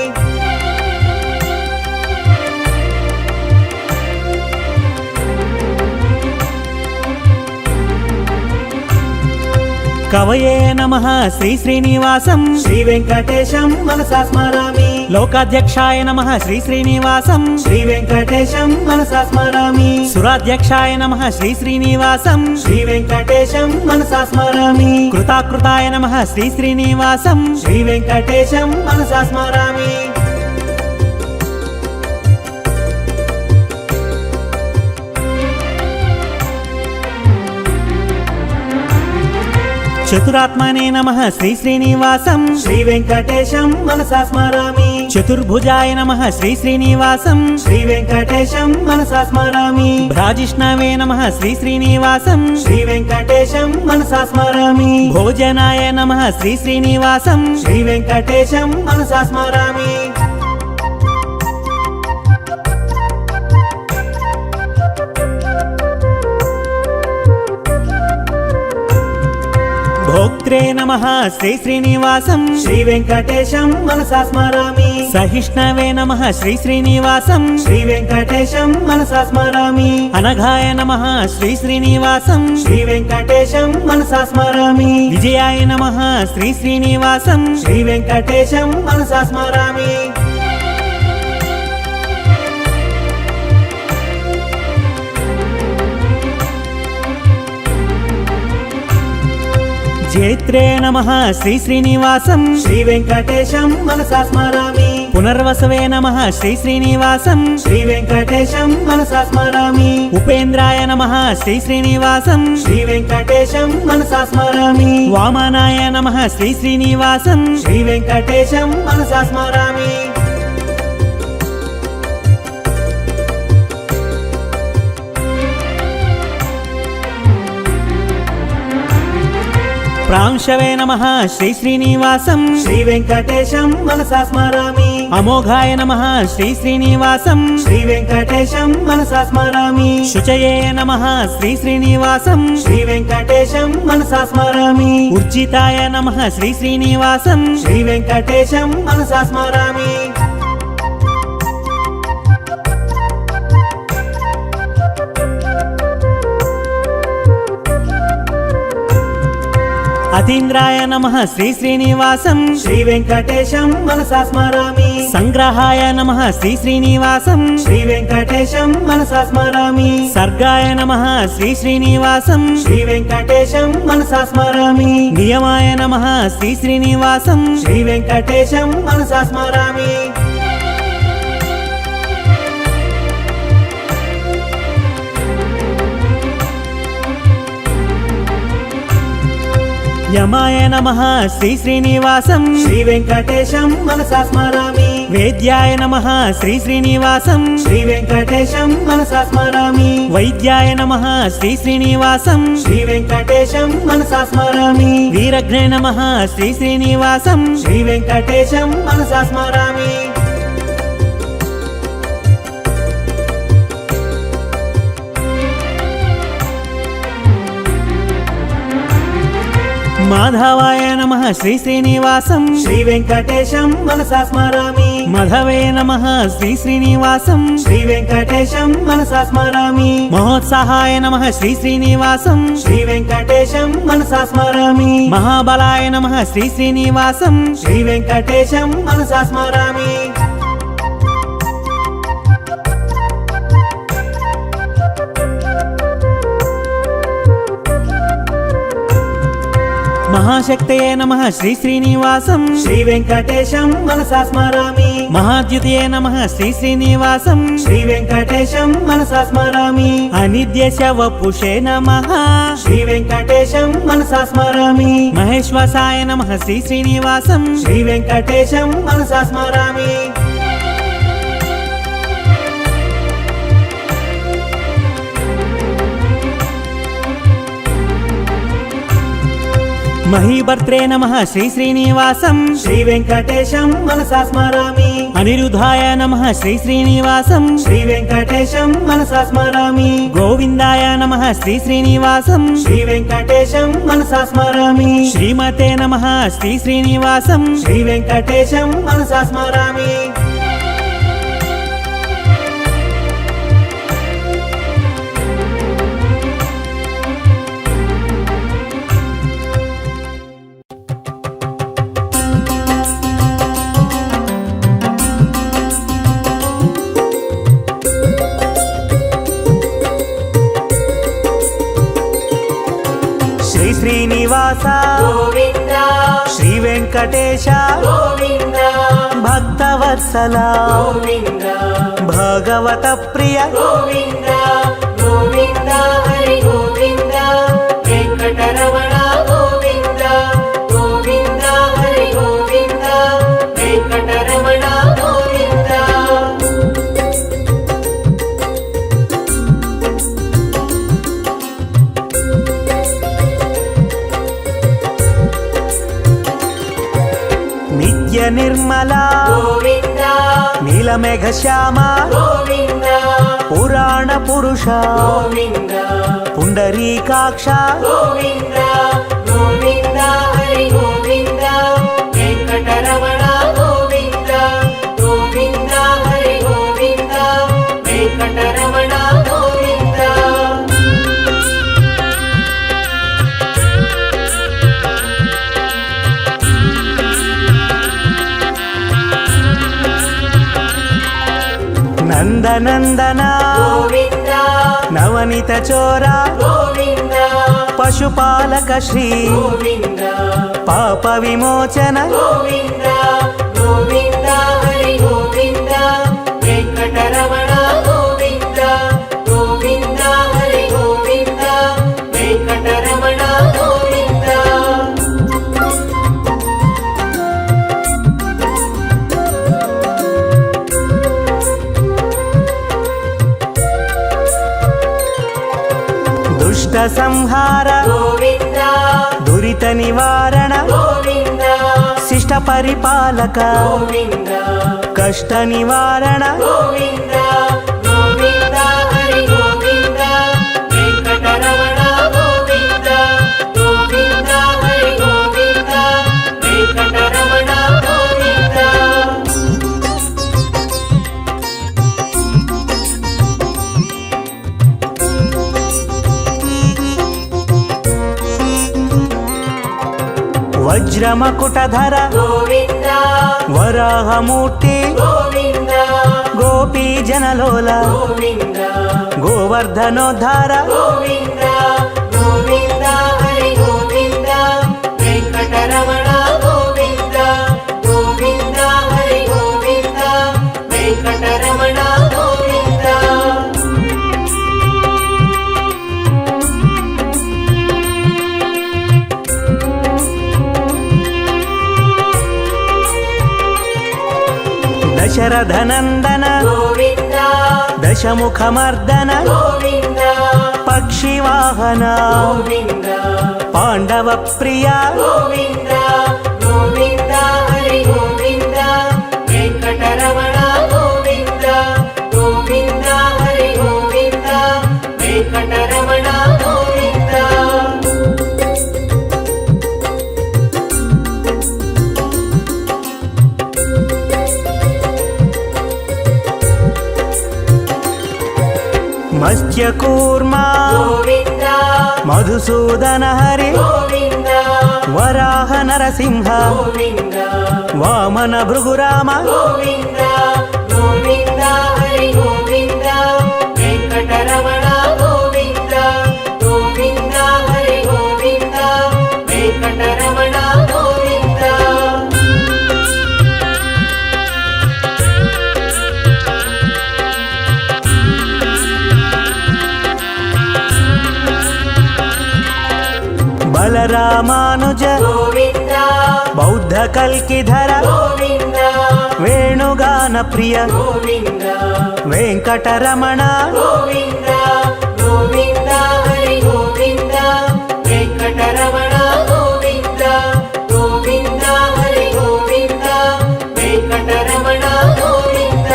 A: కవయే నమః శ్రీ శ్రీనివాసం
B: శ్రీ వెంకటేశం మనసా స్మరామి
A: లోకాధ్యక్షాయ నమః శ్రీ శ్రీనివాసం
B: శ్రీ వెంకటేశం మనసా స్మరామి
A: సురాధ్యక్షాయ నమః శ్రీ శ్రీనివాసం
B: శ్రీ వెంకటేశం మనసా స్మరామి
A: కృతాకృతాయ నమః శ్రీ శ్రీనివాసం
B: శ్రీ వెంకటేశం మనసా స్మరామి
A: చతురాత్మనే నమః శ్రీ శ్రీనివాసం
B: శ్రీ వెంకటేశం మనసా స్మరామి
A: చతుర్భుజాయ నమః శ్రీ శ్రీనివాసం
B: శ్రీ వెంకటేశం మనసా స్మరామి
A: భ్రాజిష్ణవే నమః శ్రీ శ్రీనివాసం
B: శ్రీ వెంకటేశం మనసా స్మరామి
A: భోజనాయ నమః శ్రీ శ్రీనివాసం
B: శ్రీ వెంకటేశం మనసా స్మరామి
A: భోక్త్రే నమః శ్రీ శ్రీనివాసం
B: శ్రీ వెంకటేశం మనసా స్మరామి
A: సహిష్ణవే నమః శ్రీ శ్రీనివాసం
B: శ్రీ వెంకటేశం మనసా స్మరామి
A: అనఘాయ నమః శ్రీ శ్రీనివాసం
B: శ్రీ వెంకటేశం మనసా స్మరామి
A: విజయాయ నమః శ్రీ శ్రీనివాసం
B: శ్రీ వెంకటేశం మనసా స్మరామి
A: జైత్రే నమః శ్రీ శ్రీనివాసం
B: శ్రీ వెంకటేశం మనసా స్మరామి
A: పునర్వసవే నమః శ్రీ శ్రీనివాసం
B: శ్రీ వెంకటేశం మనసా స్మరామి
A: ఉపేంద్రాయ నమః శ్రీ శ్రీనివాసం
B: శ్రీ వెంకటేశం మనసా స్మరామి
A: వామనాయ నమః శ్రీ శ్రీనివాసం
B: శ్రీ వెంకటేశం మనసా స్మరామి
A: ప్రాంశవే నమః శ్రీ శ్రీనివాసం
B: శ్రీ వెంకటేశం మనసా స్మరామి
A: అమోఘాయ నమః శ్రీ శ్రీనివాసం
B: శ్రీ వెంకటేశం మనసా స్మరామి
A: శుచయే నమః శ్రీ శ్రీనివాసం
B: శ్రీ వెంకటేశం మనసా స్మరామి
A: ఉర్జితాయ నమః శ్రీ శ్రీనివాసం
B: శ్రీ వెంకటేశం మనసా స్మరామి
A: అతీంద్రాయ నమః శ్రీ శ్రీనివాసం
B: శ్రీ వెంకటేశం మనసా స్మరామి
A: సంగ్రహాయ నమః శ్రీ శ్రీనివాసం
B: శ్రీ వెంకటేశం మనసా స్మరామి
A: సర్గాయ నమః శ్రీ శ్రీనివాసం
B: శ్రీ వెంకటేశం మనసా స్మరామి
A: నియమాయ నమః శ్రీ శ్రీనివాసం
B: శ్రీ వెంకటేశం మనసా స్మరామి
A: యమాయ నమః శ్రీ శ్రీనివాసం
B: శ్రీ వెంకటేశం మనసా స్మరామి
A: వేద్యాయ నమః శ్రీ శ్రీనివాసం
B: శ్రీ వెంకటేశం మనసా స్మరామి
A: వైద్యాయ నమః శ్రీ శ్రీనివాసం
B: శ్రీ వెంకటేశం మనసా స్మరామి
A: వీరఘ్నే నమః శ్రీ శ్రీనివాసం
B: శ్రీ వెంకటేశం మనసా స్మరామి
A: మాధవాయ నమః శ్రీ శ్రీనివాసం
B: శ్రీ వెంకటేశం మనసా స్మరామి
A: మధవే నమః శ్రీ శ్రీనివాసం
B: శ్రీ వెంకటేశం మనసా స్మరామి
A: మహోత్సాహాయ నమః శ్రీ శ్రీనివాసం
B: శ్రీ వెంకటేశం మనసా స్మరామి
A: మహాబలాయ నమః శ్రీ శ్రీనివాసం
B: శ్రీ వెంకటేశం మనసా స్మరామి
A: మహాశక్తయే నమః శ్రీ శ్రీనివాసం
B: శ్రీ వెంకటేశం మనసా స్మరామి
A: మహాద్యుతయే నమః శ్రీ శ్రీనివాసం
B: శ్రీ వెంకటేశం మనసా స్మరామి
A: అనిద్య శవపుషే నమః
B: శ్రీ వెంకటేశం మనసా స్మరామి
A: మహేశ్వసాయ నమః శ్రీ శ్రీనివాసం
B: శ్రీ వెంకటేశం మనసా స్మరామి
A: మహీభర్త్రే నమః శ్రీ శ్రీనివాసం
B: శ్రీ వెంకటేశం మనసా స్మరామి
A: అనిరుద్ధాయ నమః శ్రీ శ్రీనివాసం
B: శ్రీ వెంకటేశం మనసా స్మరామి
A: గోవిందాయ నమః శ్రీ శ్రీనివాసం
B: శ్రీ వెంకటేశం మనసా స్మరామి
A: శ్రీమతే నమః శ్రీ శ్రీనివాసం
B: శ్రీ వెంకటేశం మనసా స్మరామి
A: శ్రీ శ్రీనివాస
B: గోవింద
A: శ్రీ వెంకటేశ
B: గోవింద
A: భక్తవత్సల
B: గోవింద
A: భగవత ప్రియ
B: గోవింద గోవింద హరి గోవింద వెంకటరమణ గోవింద గోవింద హరి గోవింద వెంకటరమణ గోవింద
A: నిత్య నిర్మల
B: గోవింద
A: నీలమేఘ శ్యామ
B: గోవింద
A: పురాణ పురుష
B: గోవింద
A: పుండరీకాక్ష
B: గోవింద గోవింద హరి గోవింద వెంకటరమణ గోవింద గోవింద హరి గోవింద వెంకటరమణ గోవింద
A: నందనందన
B: గోవింద
A: నవనిత చోర
B: గోవింద
A: పశుపాలక శ్రీ
B: గోవింద
A: పాప విమోచన
B: గోవింద గోవింద హరి గోవింద వెంకటరమణ గోవింద గోవింద హరి గోవింద వెంకటరమణ గోవింద
A: దుష్ట సంహార
B: గోవింద
A: దురిత నివారణ
B: గోవింద
A: శిష్ట పరిపాలక
B: గోవింద
A: కష్ట నివారణ
B: గోవింద గోవింద హరి గోవింద వెంకటరమణ గోవింద గోవింద హరి గోవింద వెంకటరమణ గోవింద
A: వజ్రమకుటధర
B: గోవింద
A: వరాహమూర్తి
B: గోవింద
A: గోపీ జనలోల
B: గోవింద
A: గోవర్ధనోద్ధార
B: గోవింద గోవింద హరి గోవింద వెంకటరమణ గోవింద గోవింద హరి గోవింద వెంకటరమణ గోవింద
A: దశరథనందన
B: గోవింద
A: దశముఖమర్దన
B: గోవింద
A: పక్షివాహన
B: గోవింద
A: పాండవ ప్రియ
B: గోవింద గోవింద హరి గోవింద వెంకటరమణ గోవింద గోవింద హరి గోవింద వెంకటరమణ గోవింద
A: మత్స్యకూర్మ
B: గోవింద
A: మధుసూదన హరి
B: గోవింద
A: వరాహ నరసింహ
B: గోవింద
A: వామన భృగురామ
B: గోవింద గోవింద హరి గోవింద వెంకటరమణ గోవింద గోవింద హరి గోవింద వెంకటరమణ గోవింద
A: బలరామానుజ
B: గోవింద
A: బౌద్ధ కల్కిధర
B: గోవింద
A: వేణుగాన ప్రియ
B: గోవింద
A: వెంకటరమణ
B: గోవింద గోవింద హరి గోవింద వెంకటరమణ గోవింద గోవింద హరి గోవింద వెంకటరమణ గోవింద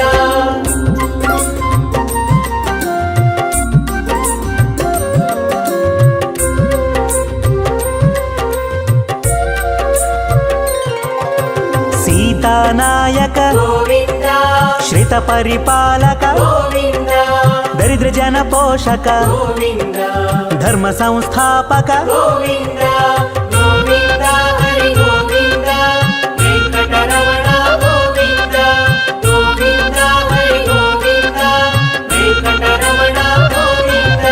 A: సీతానాయక
B: గోవింద
A: శ్రిత పరిపాలక
B: గోవింద
A: దరిద్ర జన పోషక
B: గోవింద
A: ధర్మ సంస్థాపక
B: గోవింద గోవింద హరి గోవింద వెంకటరమణ గోవింద గోవింద హరి గోవింద వెంకటరమణ గోవింద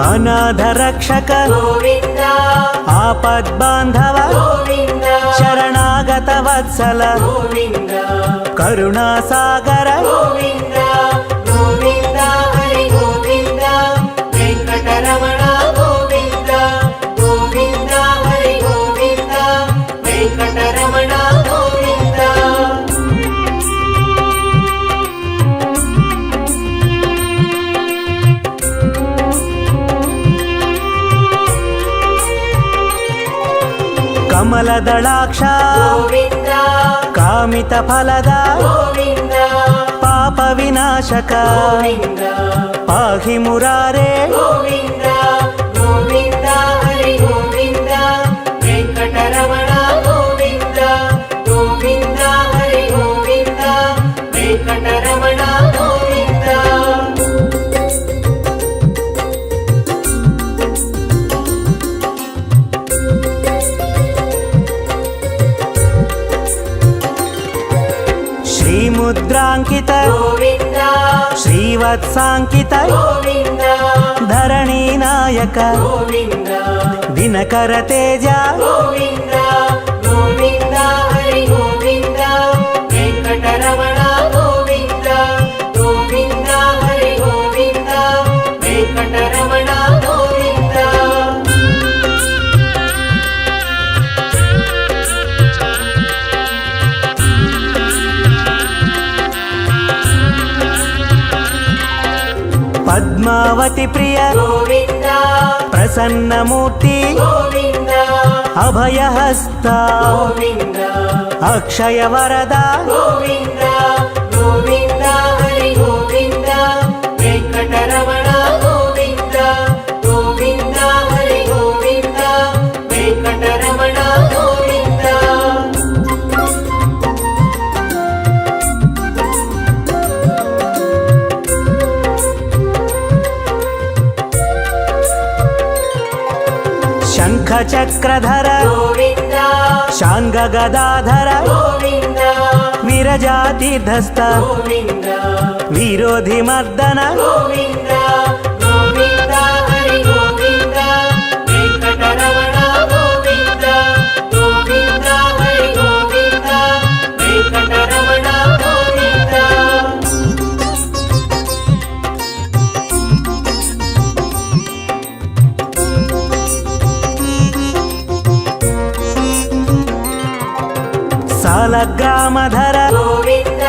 A: అనాథ రక్షక
B: గోవింద
A: ఆపద్బాంధవ
B: గోవింద
A: శరణాగత వత్సల
B: గోవింద
A: కరుణాసాగర
B: గోవింద గోవింద హరి గోవింద వెంకటరమణ గోవింద గోవింద హరి గోవింద వెంకటరమణ గోవింద
A: కమలదళాక్ష
B: గోవింద
A: కామిత ఫలద
B: గోవింద
A: పాప వినాశక
B: గోవింద
A: పాహి మురారే
B: గోవింద గోవింద హరి గోవింద వెంకటరమణ గోవింద గోవింద హరి గోవింద వెంకటరమణ గోవింద
A: ಮುದ್ರಾಂಕಿತ
B: ಗೋವಿಂದ
A: ಶ್ರೀವತ್ಸಾಂಕಿತ
B: ಗೋವಿಂದ
A: ಧರಣಿ ನಾಯಕ
B: ಗೋವಿಂದ
A: ದಿನಕರ ತೇಜ
B: ಗೋವಿಂದ ಗೋವಿಂದ ಹರಿ ಗೋವಿಂದ ವೆಂಕಟರಮಣ ಗೋವಿಂದ ಗೋವಿಂದ ಹರಿ ಗೋವಿಂದ ವೆಂಕಟರಮಣ ಗೋವಿಂದ
A: ಪದ್ಮಾವತಿ ಪ್ರಿಯ
B: ಗೋವಿಂದ
A: ಪ್ರಸನ್ನ ಮೂರ್ತಿ
B: ಗೋವಿಂದ
A: ಅಭಯಹಸ್ತ
B: ಗೋವಿಂದ
A: ಅಕ್ಷಯ ವರದ
B: ಗೋವಿಂದ ಗೋವಿಂದ ಹರಿ ಗೋವಿಂದ ವೆಂಕಟರಮಣ ಗೋವಿಂದ ಗೋವಿಂದ ಹರಿ ಗೋವಿಂದ ವೆಂಕಟರಮಣ ಗೋವಿಂದ
A: ಶಂಖ ಚಕ್ರಧರ
B: ಗೋವಿಂದ
A: ಶಾಂಗ ಗದಾಧರ
B: ಗೋವಿಂದ
A: ವಿರಜಾತಿಧಸ್ತ
B: ಗೋವಿಂದ
A: ವಿರೋಧಿ ಮರ್ದನ
B: ಗೋವಿಂದ ಗೋವಿಂದ ಹರಿ ಗೋವಿಂದ ವೆಂಕಟರಮಣ ಗೋವಿಂದ ಗೋವಿಂದ ಹರಿ ಗೋವಿಂದ ವೆಂಕಟರಮಣ ಗೋವಿಂದ
A: ಸಾಲಗ್ರಾಮಧರ
B: ಗೋವಿಂದ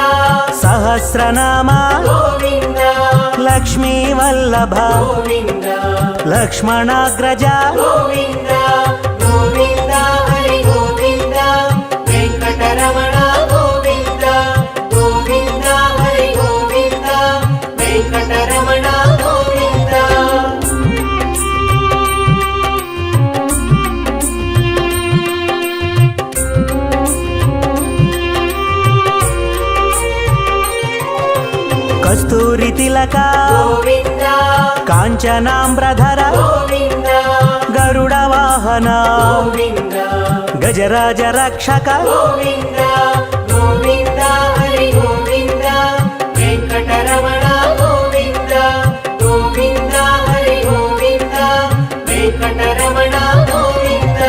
A: ಸಹಸ್ರನಾಮ
B: ಗೋವಿಂದ
A: ಲಕ್ಷ್ಮೀ ವಲ್ಲಭ
B: ಗೋವಿಂದ
A: ಲಕ್ಷ್ಮಣಾಗ್ರಜ
B: ಗೋವಿಂದ ಗೋವಿಂದ ಹರಿ ಗೋವಿಂದ ವೆಂಕಟರಮಣ ಗೋವಿಂದ ಗೋವಿಂದ ಹರಿ ಗೋವಿಂದ ವೆಂಕಟರಮಣ ಗೋವಿಂದ
A: ಕಸ್ತೂರಿ ತಿಲಕ
B: ಗೋವಿಂದ
A: ಕಾಂಚನಾಂಬ್ರಧರ
B: ಗೋವಿಂದ
A: ಗರುಡ ವಾಹನ
B: ಗೋವಿಂದ
A: ಗಜರಾಜ ರಕ್ಷಕ
B: ಗೋವಿಂದ ಗೋವಿಂದ ಹರಿ ಗೋವಿಂದ ವೆಂಕಟರಮಣ ಗೋವಿಂದ ಗೋವಿಂದ ಹರಿ ಗೋವಿಂದ ವೆಂಕಟರಮಣ ಗೋವಿಂದ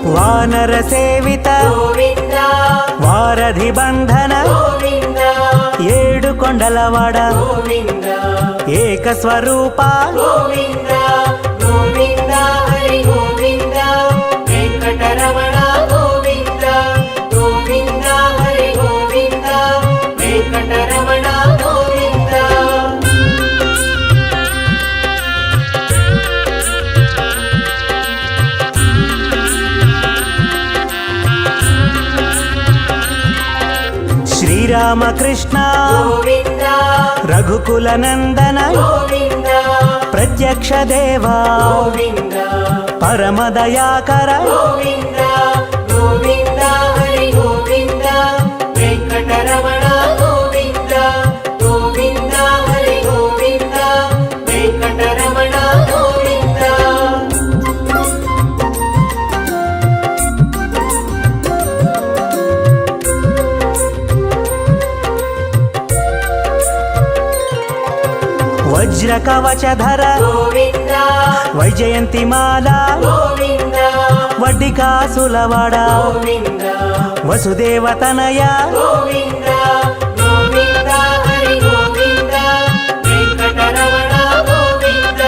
A: ವಾನರ ಸೇವಿತ
B: ಗೋವಿಂದ
A: ವಾರಧಿ ಬಂಧನ
B: ಗೋವಿಂದ
A: ಏಳು ಕೊಂಡಲವಾಡ
B: ಗೋವಿಂದ
A: ಏಕ ಸ್ವರೂಪ
B: ಗೋವಿಂದ ಗೋವಿಂದ ಹರಿ ಗೋವಿಂದ ವೆಂಕಟರಮಣ ಗೋವಿಂದ ಗೋವಿಂದ ಹರಿ ಗೋವಿಂದ ವೆಂಕಟರಮಣ ಗೋವಿಂದ
A: ಶ್ರೀರಾಮಕೃಷ್ಣ
B: ಗೋವಿಂದ
A: ರಘುಕುಲ ನಂದನ
B: ಗೋವಿಂದ
A: ಪ್ರತ್ಯಕ್ಷ ದೇವ
B: ಗೋವಿಂದ
A: ಪರಮ ದಯಾಕರ
B: ಗೋವಿಂದ ಗೋವಿಂದ ಹರಿ ಗೋವಿಂದ ವೆಂಕಟರಮಣ ಗೋವಿಂದ ಗೋವಿಂದ ಹರಿ ಗೋವಿಂದ ವೆಂಕಟರಮಣ ಗೋವಿಂದ
A: ವಜ್ರ ಕವಚಧರ
B: ಗೋವಿಂದ
A: ವೈಜಯಂತಿ ಮಾಲಾ
B: ಗೋವಿಂದ
A: ವಡ್ಡಿಕಾಸುಲವಾಡ
B: ಗೋವಿಂದ
A: ವಸುದೇವ ತನಯ
B: ಗೋವಿಂದ ಗೋವಿಂದ ಹರಿ ಗೋವಿಂದ ವೆಂಕಟರಮಣ ಗೋವಿಂದ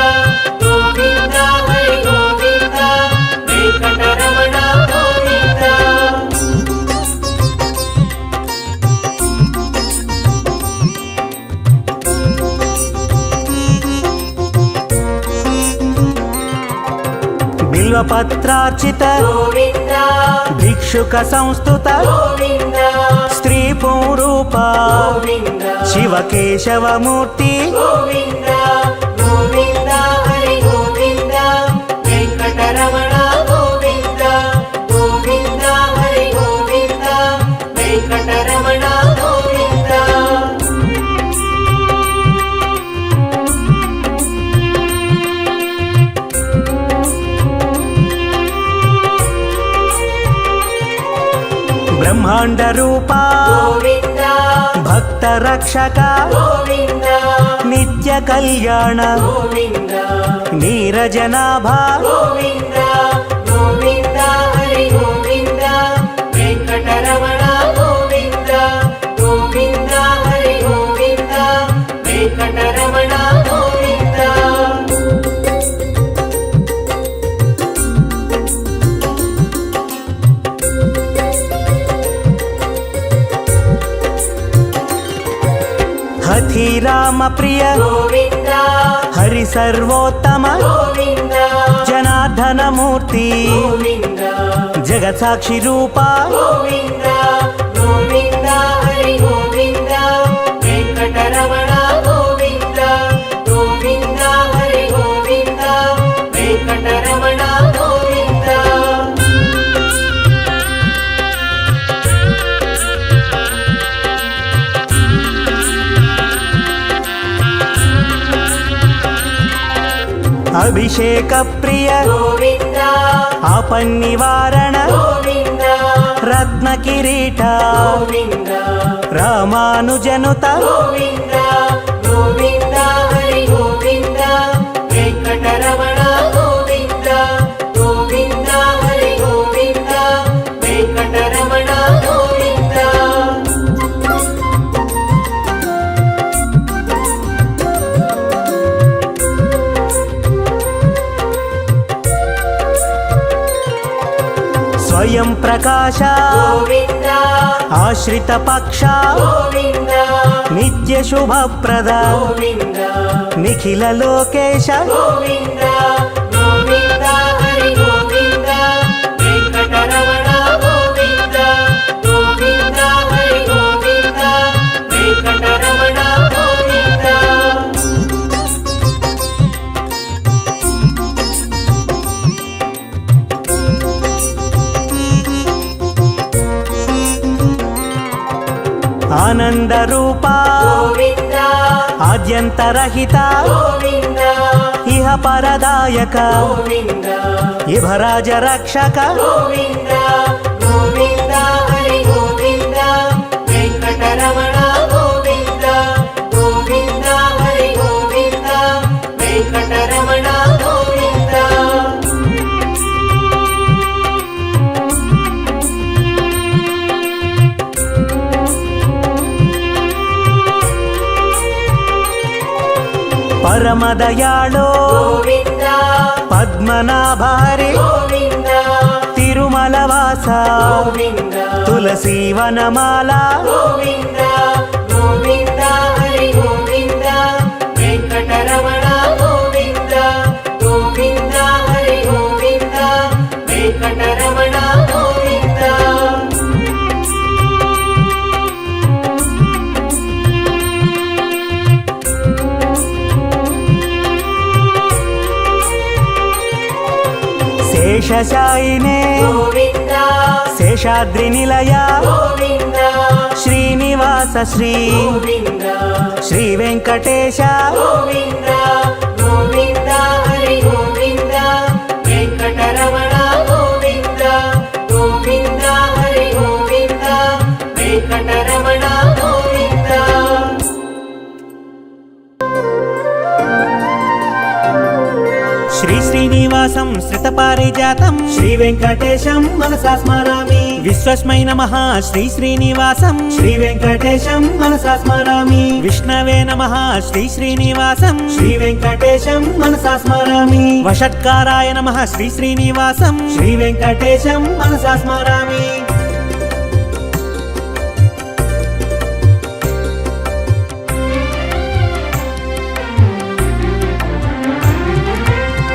B: ಗೋವಿಂದ ಹರಿ ಗೋವಿಂದ ವೆಂಕಟರಮಣ ಗೋವಿಂದ
A: ಬಿಲ್ವಪತ್ರಾರ್ಚಿತ
B: ಗೋವಿಂದ
A: ಭಿಕ್ಷುಕ ಸಂಸ್ತುತ
B: ಗೋವಿಂದ
A: ಸ್ತ್ರೀ ಪೂರೂಪ
B: ಗೋವಿಂದ
A: ಶಿವಕೇಶವ ಮೂರ್ತಿ
B: ಗೋವಿಂದ ಗೋವಿಂದ ಹರಿ ಗೋವಿಂದ ವೆಂಕಟರಮಣ ಗೋವಿಂದ ಗೋವಿಂದ ಹರಿ ಗೋವಿಂದ ವೆಂಕಟರಮಣ ಗೋವಿಂದ
A: బ్రహ్మాండ రూప
B: గోవింద
A: భక్త రక్షక
B: గోవింద
A: నిత్య కళ్యాణ
B: గోవింద
A: నీరజనాభ
B: గోవింద గోవింద హరి గోవింద వెంకటరమణ గోవింద గోవింద హరి గోవింద వెంకటరమణ గోవింద
A: హఠి రామ ప్రియ
B: గోవింద
A: హరి సర్వోత్తమ
B: గోవింద
A: జనార్దన మూర్తి
B: గోవింద
A: జగత్ సాక్షి రూప
B: గోవింద గోవింద హరి గోవింద వెంకటరమణ గోవింద గోవింద హరి గోవింద వెంకటరమణ గోవింద
A: అభిషేక ప్రియ
B: గోవింద
A: ఆపన్నివారణ
B: గోవింద
A: రత్న కిరీట
B: గోవింద
A: రామానుజనుత
B: గోవింద గోవింద హరి గోవింద వెంకటరమణ గోవింద గోవింద హరి గోవింద వెంకటరమణ గోవింద
A: స్వయం ప్రకాశ
B: గోవింద
A: ఆశ్రిత పక్ష
B: గోవింద
A: నిత్య శుభప్రద
B: గోవింద
A: నిఖిల లోకేశ
B: గోవింద గోవింద హరి గోవింద వెంకటరమణ గోవింద గోవింద హరి గోవింద వెంకటరమణ గోవింద
A: ఆనంద రూప
B: గోవింద
A: ఆద్యంతరహిత
B: గోవింద
A: ఇహ పరదాయక
B: గోవింద
A: ఇభరాజ రక్షక
B: గోవింద గోవింద హరి గోవింద వెంకటరమణ గోవింద గోవింద హరి గోవింద వెంకటరమణ గోవింద
A: పరమదయాళో
B: గోవింద
A: పద్మనాభారి
B: గోవింద
A: తిరుమలవాస
B: గోవింద
A: తులసీవనమాల
B: గోవింద గోవింద హరి గోవింద వెంకటరమణ గోవింద గోవింద హరి గోవింద వెంకటరమణ గోవింద
A: శేషశాయినే
B: గోవింద
A: శేషాద్రి నిలయ
B: గోవింద
A: శ్రీనివాస శ్రీ
B: గోవింద
A: శ్రీ వెంకటేశ
B: గోవింద గోవింద హరి గోవింద వెంకటరమణ గోవింద గోవింద హరి గోవింద వెంకటరమణ గోవింద
A: శ్రీ శ్రీనివాసం శ్రితపారిజాతం శ్రీ వెంకటేశం మనసా స్మరామి విశ్వస్మై నమః శ్రీ శ్రీనివాసం శ్రీ వెంకటేశం మనసా స్మరామి విష్ణవే నమః శ్రీ శ్రీనివాసం శ్రీ వెంకటేశం మనసా స్మరామి వషట్కారాయ నమః శ్రీ శ్రీనివాసం శ్రీ వెంకటేశం మనసా స్మరామి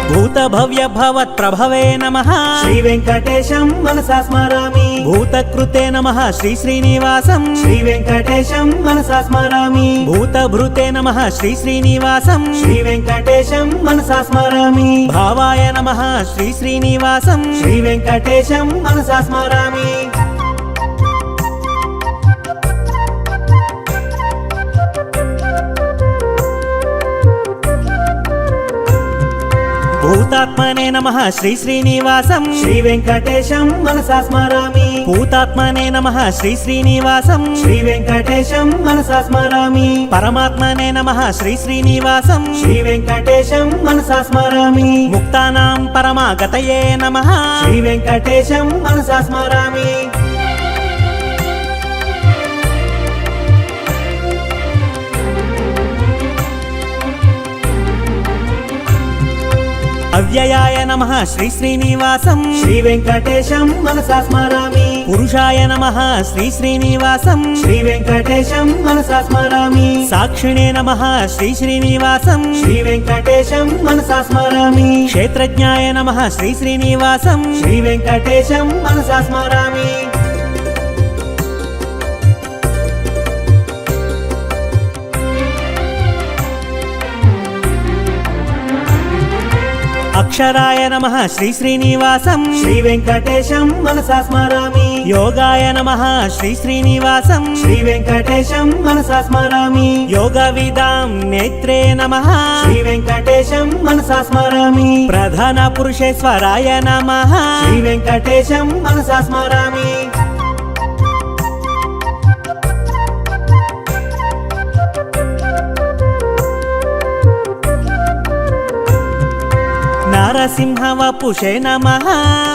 A: భూత భవ్య భవత్ ప్రభవే నమః శ్రీ వెంకటేశం మనసా స్మరామి భూతకృతే నమః శ్రీ శ్రీనివాసం శ్రీ వెంకటేశం మనసా స్మరామి భూతభృతే నమః శ్రీ శ్రీనివాసం శ్రీ వెంకటేశం మనసా స్మరామి భావాయ నమః శ్రీ శ్రీనివాసం శ్రీ వెంకటేశం మనసా స్మరామి భూత భూతాత్మనే నమః శ్రీ శ్రీనివాసం
B: శ్రీ వెంకటేశం మనసా స్మరామి
A: భూతాత్మనే నమః శ్రీ శ్రీనివాసం
B: శ్రీ వెంకటేశం మనసా స్మరామి
A: పరమాత్మనే నమః శ్రీ శ్రీనివాసం
B: శ్రీ వెంకటేశం మనసా స్మరామి
A: ముక్తానాం పరమాగతయే నమః
B: శ్రీ వెంకటేశం మనసా స్మరామి
A: అవ్యయాయ నమః శ్రీ శ్రీనివాసం
B: శ్రీ వెంకటేశం మనసా స్మరామి
A: పురుషాయ నమః శ్రీ శ్రీనివాసం
B: శ్రీ వెంకటేశం మనసా స్మరామి
A: సాక్షిణే నమః శ్రీ శ్రీనివాసం
B: శ్రీ వెంకటేశం మనసా స్మరామి
A: క్షేత్రజ్ఞాయ నమః శ్రీ శ్రీనివాసం
B: శ్రీ వెంకటేశం మనసా స్మరామి
A: అక్షరాయ నమః శ్రీ శ్రీనివాసం
B: శ్రీ వెంకటేశం మనసా స్మరామి
A: యోగాయ నమః శ్రీ శ్రీనివాసం
B: శ్రీ వెంకటేశం మనసా స్మరామి
A: యోగ విదాం నేత్రే నమః
B: శ్రీ వెంకటేశం మనసా స్మరామి
A: ప్రధాన పురుషేశ్వరాయ నమః
B: శ్రీ వెంకటేశం మనసా స్మరామి
A: నరసింహ వపుషే నమః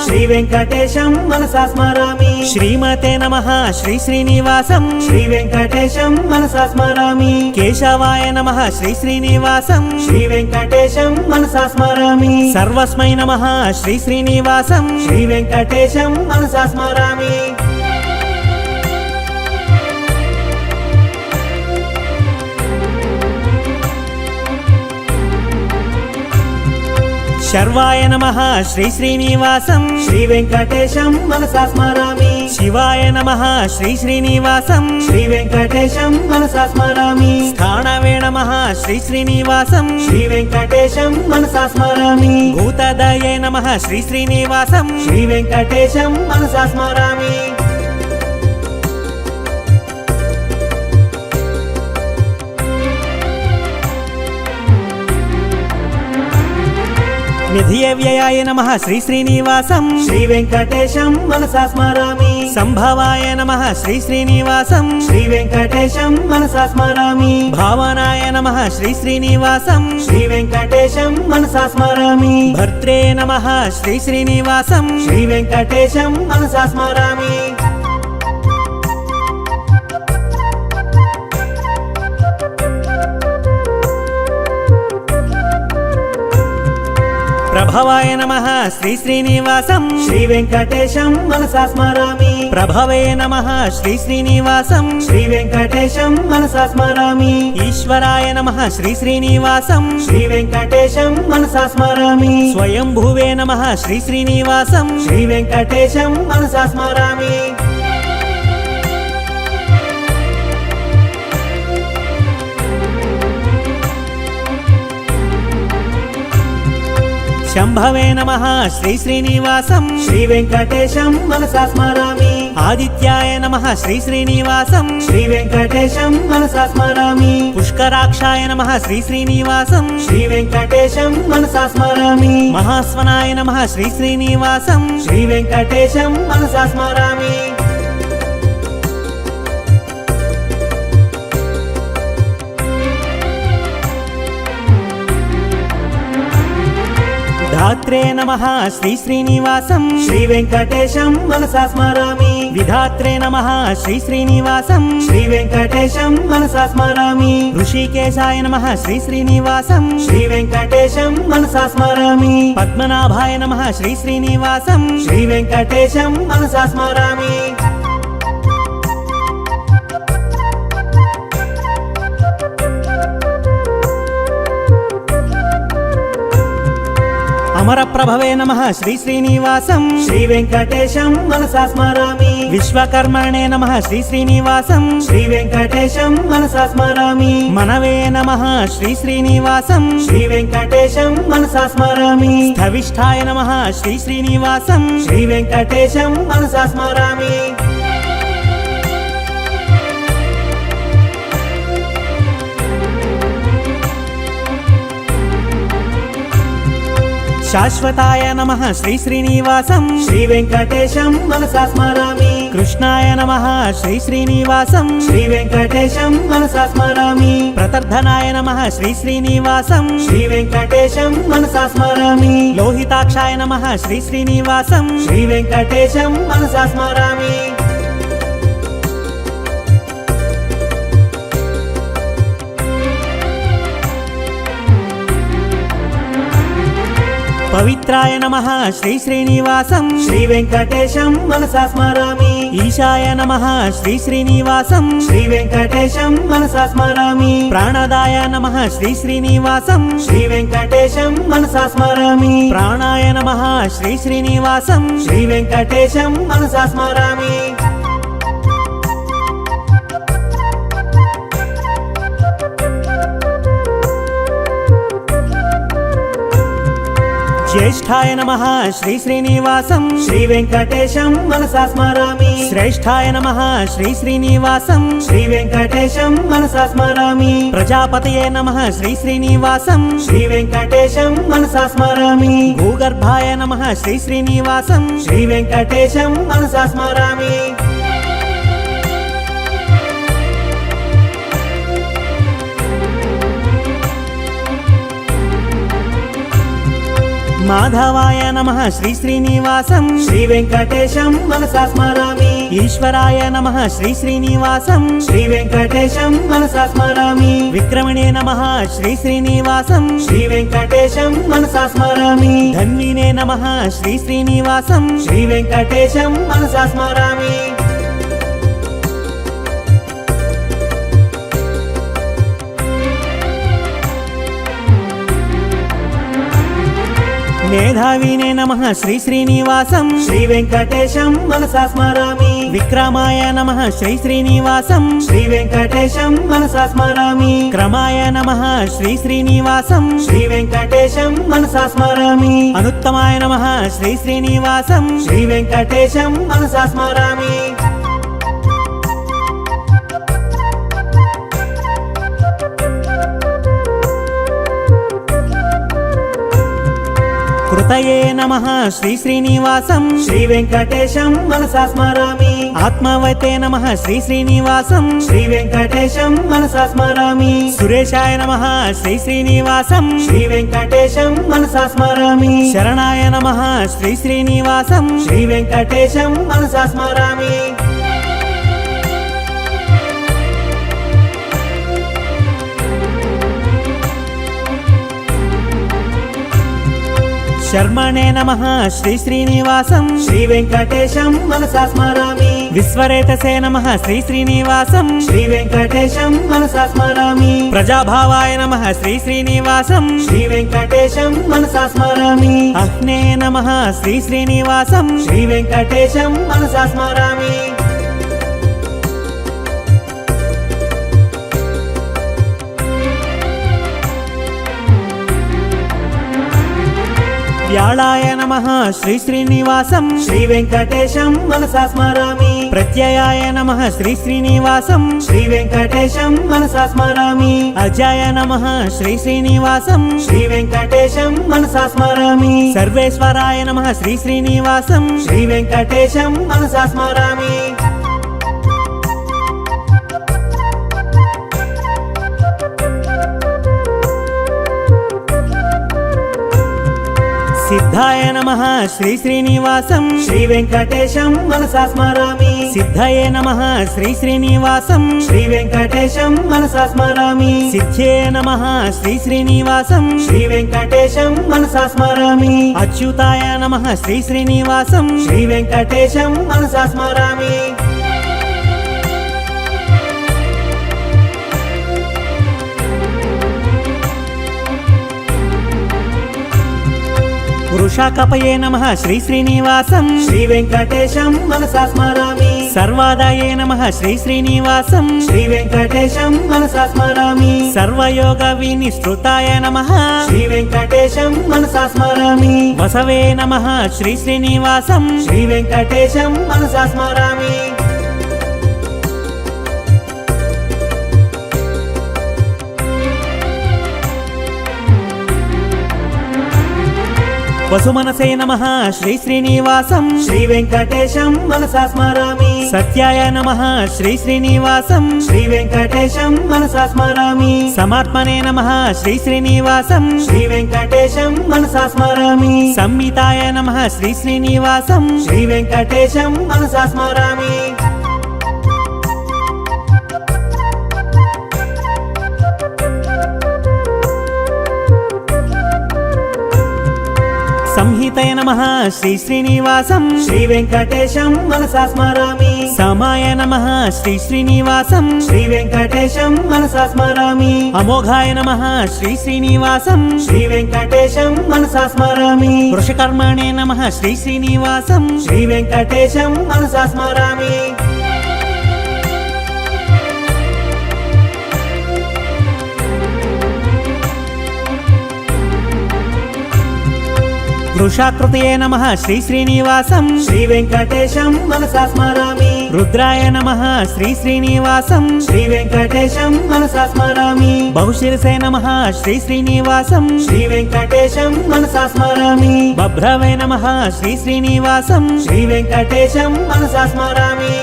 B: శ్రీ వెంకటేశం మనసా స్మరామి
A: శ్రీమతే నమః శ్రీ శ్రీనివాసం
B: శ్రీ వెంకటేశం మనసా స్మరామి
A: కేశవాయ నమః శ్రీ శ్రీనివాసం
B: శ్రీ వెంకటేశం మనసా స్మరామి
A: సర్వస్మై నమః శ్రీ శ్రీనివాసం
B: శ్రీ వెంకటేశం మనసా స్మరామి
A: శర్వాయ నమః శ్రీ శ్రీనివాసం
B: శ్రీ వెంకటేశం మనసా స్మరామి
A: శివాయ నమః శ్రీ శ్రీనివాసం
B: శ్రీ వెంకటేశం మనసా స్మరామి
A: స్థానవే నమః శ్రీ శ్రీనివాసం
B: శ్రీ వెంకటేశం మనసా స్మరామి
A: భూతదయే నమః శ్రీ శ్రీనివాసం
B: శ్రీ వెంకటేశం మనసా స్మరామి
A: నిధియే వ్యయాయ నమః శ్రీ శ్రీనివాసం
B: శ్రీ వెంకటేశం మనసా స్మరామి
A: సంభవాయ నమః శ్రీ శ్రీనివాసం
B: శ్రీ వెంకటేశం మనసా స్మరామి
A: భావనాయ నమః శ్రీ శ్రీనివాసం
B: శ్రీ వెంకటేశం మనసా స్మరామి
A: భర్త్రే నమః శ్రీ శ్రీనివాసం
B: శ్రీ వెంకటేశం మనసా స్మరామి
A: ప్రభవాయ నమః శ్రీ శ్రీనివాసం
B: శ్రీ వెంకటేశం మనసా స్మరామి
A: ప్రభవే నమః శ్రీ శ్రీనివాసం
B: శ్రీ వెంకటేశం మనసా స్మరామి
A: ఈశ్వరాయ నమః శ్రీ శ్రీనివాసం
B: శ్రీ వెంకటేశం మనసా స్మరామి
A: స్వయంభువే నమః శ్రీ శ్రీనివాసం
B: శ్రీ వెంకటేశం మనసా స్మరామి
A: శంభవే నమః శ్రీ శ్రీనివాసం
B: శ్రీ వెంకటేశం మనసా స్మరామి
A: ఆదిత్యాయ నమః శ్రీ శ్రీనివాసం
B: శ్రీ వెంకటేశం మనసా స్మరామి
A: పుష్కరాక్షాయ నమః శ్రీ శ్రీనివాసం
B: శ్రీ వెంకటేశం మనసా స్మరామి
A: మహాస్వనాయ నమః శ్రీ శ్రీనివాసం
B: శ్రీ వెంకటేశం మనసా స్మరామి
A: ధాత్రే నమః శ్రీ శ్రీనివాసం
B: శ్రీ వెంకటేశం మనసా స్మరామి
A: విధాత్రే నమః శ్రీ శ్రీనివాసం
B: శ్రీ వెంకటేశం మనసా స్మరామి
A: ఋషికేశాయ నమః శ్రీ శ్రీనివాసం
B: శ్రీ వెంకటేశం మనసా స్మరామి
A: పద్మనాభాయ నమః శ్రీ శ్రీనివాసం
B: శ్రీ వెంకటేశం మనసా స్మరామి
A: అమర ప్రభవే నమః శ్రీ శ్రీనివాసం
B: శ్రీ వెంకటేశం మనసా స్మరామి
A: విశ్వకర్మణే నమః శ్రీ శ్రీనివాసం
B: శ్రీ వెంకటేశం మనసా స్మరామి
A: మనవే నమః శ్రీ శ్రీనివాసం
B: శ్రీ వెంకటేశం మనసా స్మరామి
A: స్థవిష్ఠాయ నమః శ్రీ శ్రీనివాసం
B: శ్రీ వెంకటేశం మనసా స్మరామి
A: శాశ్వతాయ నమః శ్రీ శ్రీనివాసం
B: శ్రీ వెంకటేశం మనసా స్మరామి
A: కృష్ణాయ నమః శ్రీ శ్రీనివాసం
B: శ్రీ వెంకటేశం మనసా స్మరామి
A: ప్రతర్ధనాయ నమః శ్రీ శ్రీనివాసం
B: శ్రీ వెంకటేశం మనసా స్మరామి
A: లోహితాక్షాయ నమః శ్రీ శ్రీనివాసం
B: శ్రీ వెంకటేశం మనసా స్మరామి
A: పవిత్రాయ నమః శ్రీ శ్రీనివాసం
B: శ్రీ వెంకటేశం మనసా స్మరామి
A: ఈశాయ నమః శ్రీ శ్రీనివాసం
B: శ్రీ వెంకటేశం మనసా స్మరామి
A: ప్రాణదాయ నమః శ్రీ శ్రీనివాసం
B: శ్రీ వెంకటేశం మనసా స్మరామి
A: ప్రాణాయ నమః శ్రీ శ్రీనివాసం
B: శ్రీ వెంకటేశం మనసా స్మరామి
A: జ్యేష్ఠాయ నమః శ్రీ శ్రీనివాసం
B: శ్రీ వెంకటేశం మనసా స్మరామి
A: శ్రేష్ఠాయ నమః శ్రీ శ్రీనివాసం
B: శ్రీ వెంకటేశం మనసా స్మరామి
A: ప్రజాపతయే నమః శ్రీ శ్రీనివాసం
B: శ్రీ వెంకటేశం మనసా స్మరామి
A: భూగర్భాయ నమః శ్రీ శ్రీనివాసం
B: శ్రీ వెంకటేశం మనసా స్మరామి
A: మాధవాయ నమః శ్రీ శ్రీనివాసం
B: శ్రీ వెంకటేశం మనసా స్మరామి
A: ఈశ్వరాయ నమః శ్రీ శ్రీనివాసం
B: శ్రీ వెంకటేశం మనసా స్మరామి
A: విక్రమణే నమః శ్రీ శ్రీనివాసం
B: శ్రీ వెంకటేశం మనసా స్మరామి
A: ధన్వినే నమః శ్రీ శ్రీనివాసం
B: శ్రీ వెంకటేశం మనసా స్మరామి
A: మేధావినే నమః శ్రీ శ్రీనివాసం
B: శ్రీ వెంకటేశం మనసా స్మరామి
A: విక్రమాయ నమః శ్రీ శ్రీనివాసం
B: శ్రీ వెంకటేశం మనసా స్మరామి
A: క్రమాయ నమః శ్రీ శ్రీనివాసం
B: శ్రీ వెంకటేశం మనసా స్మరామి
A: అనుత్తమాయ నమః శ్రీ శ్రీనివాసం
B: శ్రీ వెంకటేశం మనసా స్మరామి
A: కృతయే నమః శ్రీ శ్రీనివాసం
B: శ్రీ వెంకటేశం మనసా స్మరామి
A: ఆత్మవతే నమః శ్రీ శ్రీనివాసం
B: శ్రీ వెంకటేశం మనసా స్మరామి
A: సురేశాయ నమః శ్రీ శ్రీనివాసం
B: శ్రీ వెంకటేశం మనసా స్మరామి
A: శరణాయ నమః శ్రీ శ్రీనివాసం
B: శ్రీ వెంకటేశం మనసా స్మరామి
A: శర్మణే నమః శ్రీ శ్రీనివాసం
B: శ్రీ వెంకటేశం మనసా స్మరామి
A: విశ్వరేతసే నమః శ్రీ శ్రీనివాసం
B: శ్రీ వెంకటేశం మనసా స్మరామి
A: ప్రజాభావాయ నమః శ్రీ శ్రీనివాసం
B: శ్రీ వెంకటేశం మనసా స్మరామి
A: అగ్నే నమః శ్రీ శ్రీనివాసం
B: శ్రీ వెంకటేశం మనసా స్మరామి
A: వ్యాళాయ నమః శ్రీ శ్రీనివాసం
B: శ్రీ వెంకటేశం మనసా స్మరామి
A: ప్రత్యయాయ నమః శ్రీ శ్రీనివాసం
B: శ్రీ వెంకటేశం మనసా స్మరామి
A: అజాయ నమః శ్రీ శ్రీనివాసం
B: శ్రీ వెంకటేశం మనసా స్మరామి
A: సర్వేశ్వరాయ నమః శ్రీ శ్రీనివాసం
B: శ్రీ వెంకటేశం మనసా స్మరామి
A: సిద్ధాయ నమః శ్రీ శ్రీనివాసం
B: శ్రీ వెంకటేశం మనసా స్మరామి
A: సిద్ధయే నమః శ్రీ శ్రీనివాసం
B: శ్రీ వెంకటేశం మనసా స్మరామి
A: సిద్ధ్యే నమః శ్రీ శ్రీనివాసం
B: శ్రీ వెంకటేశం మనసా స్మరామి
A: అచ్యుతాయ నమః శ్రీ శ్రీనివాసం
B: శ్రీ వెంకటేశం మనసా స్మరామి
A: వృషాకపయే నమః శ్రీ శ్రీనివాసం
B: శ్రీ వెంకటేశం మనసా స్మరామి
A: సర్వాదాయే నమః శ్రీ శ్రీనివాసం
B: శ్రీ వెంకటేశం మనసా స్మరామి
A: సర్వయోగ వినిశ్రుతాయ నమః
B: శ్రీ వెంకటేశం మనసా స్మరామి
A: వసవే నమః శ్రీ శ్రీనివాసం
B: శ్రీ వెంకటేశం మనసా స్మరామి
A: వసుమనసే నమః శ్రీ శ్రీనివాసం
B: శ్రీ వెంకటేశం మనసా స్మరామి
A: సత్యాయ నమః శ్రీ శ్రీనివాసం
B: శ్రీ వెంకటేశం మనసా స్మరామి
A: సమాత్మనే నమః శ్రీ శ్రీనివాసం
B: శ్రీ వెంకటేశం మనసా స్మరామి
A: సంహితాయ నమః శ్రీ శ్రీనివాసం
B: శ్రీ వెంకటేశం మనసా స్మరామి
A: సంహితయ నమః శ్రీ శ్రీనివాసం
B: శ్రీ వెంకటేశం మనసా స్మరామి
A: సమాయ నమః శ్రీ శ్రీనివాసం
B: శ్రీ వెంకటేశం మనసా స్మరామి
A: అమోఘాయ నమః శ్రీ శ్రీనివాసం
B: శ్రీ వెంకటేశం మనసా స్మరామి
A: వృషకర్మణే నమః శ్రీ శ్రీనివాసం
B: శ్రీ వెంకటేశం మనసా స్మరామి
A: వృషాకృతయే నమః శ్రీ శ్రీనివాసం
B: శ్రీ వెంకటేశం మనసా స్మరామి
A: రుద్రాయ నమః శ్రీ శ్రీనివాసం
B: శ్రీ వెంకటేశం మనసా స్మరామి
A: బహుశిరసే నమః శ్రీ శ్రీనివాసం
B: శ్రీ వెంకటేశం మనసా స్మరామి
A: బభ్రవే నమః శ్రీ శ్రీనివాసం
B: శ్రీ వెంకటేశం మనసా స్మరామి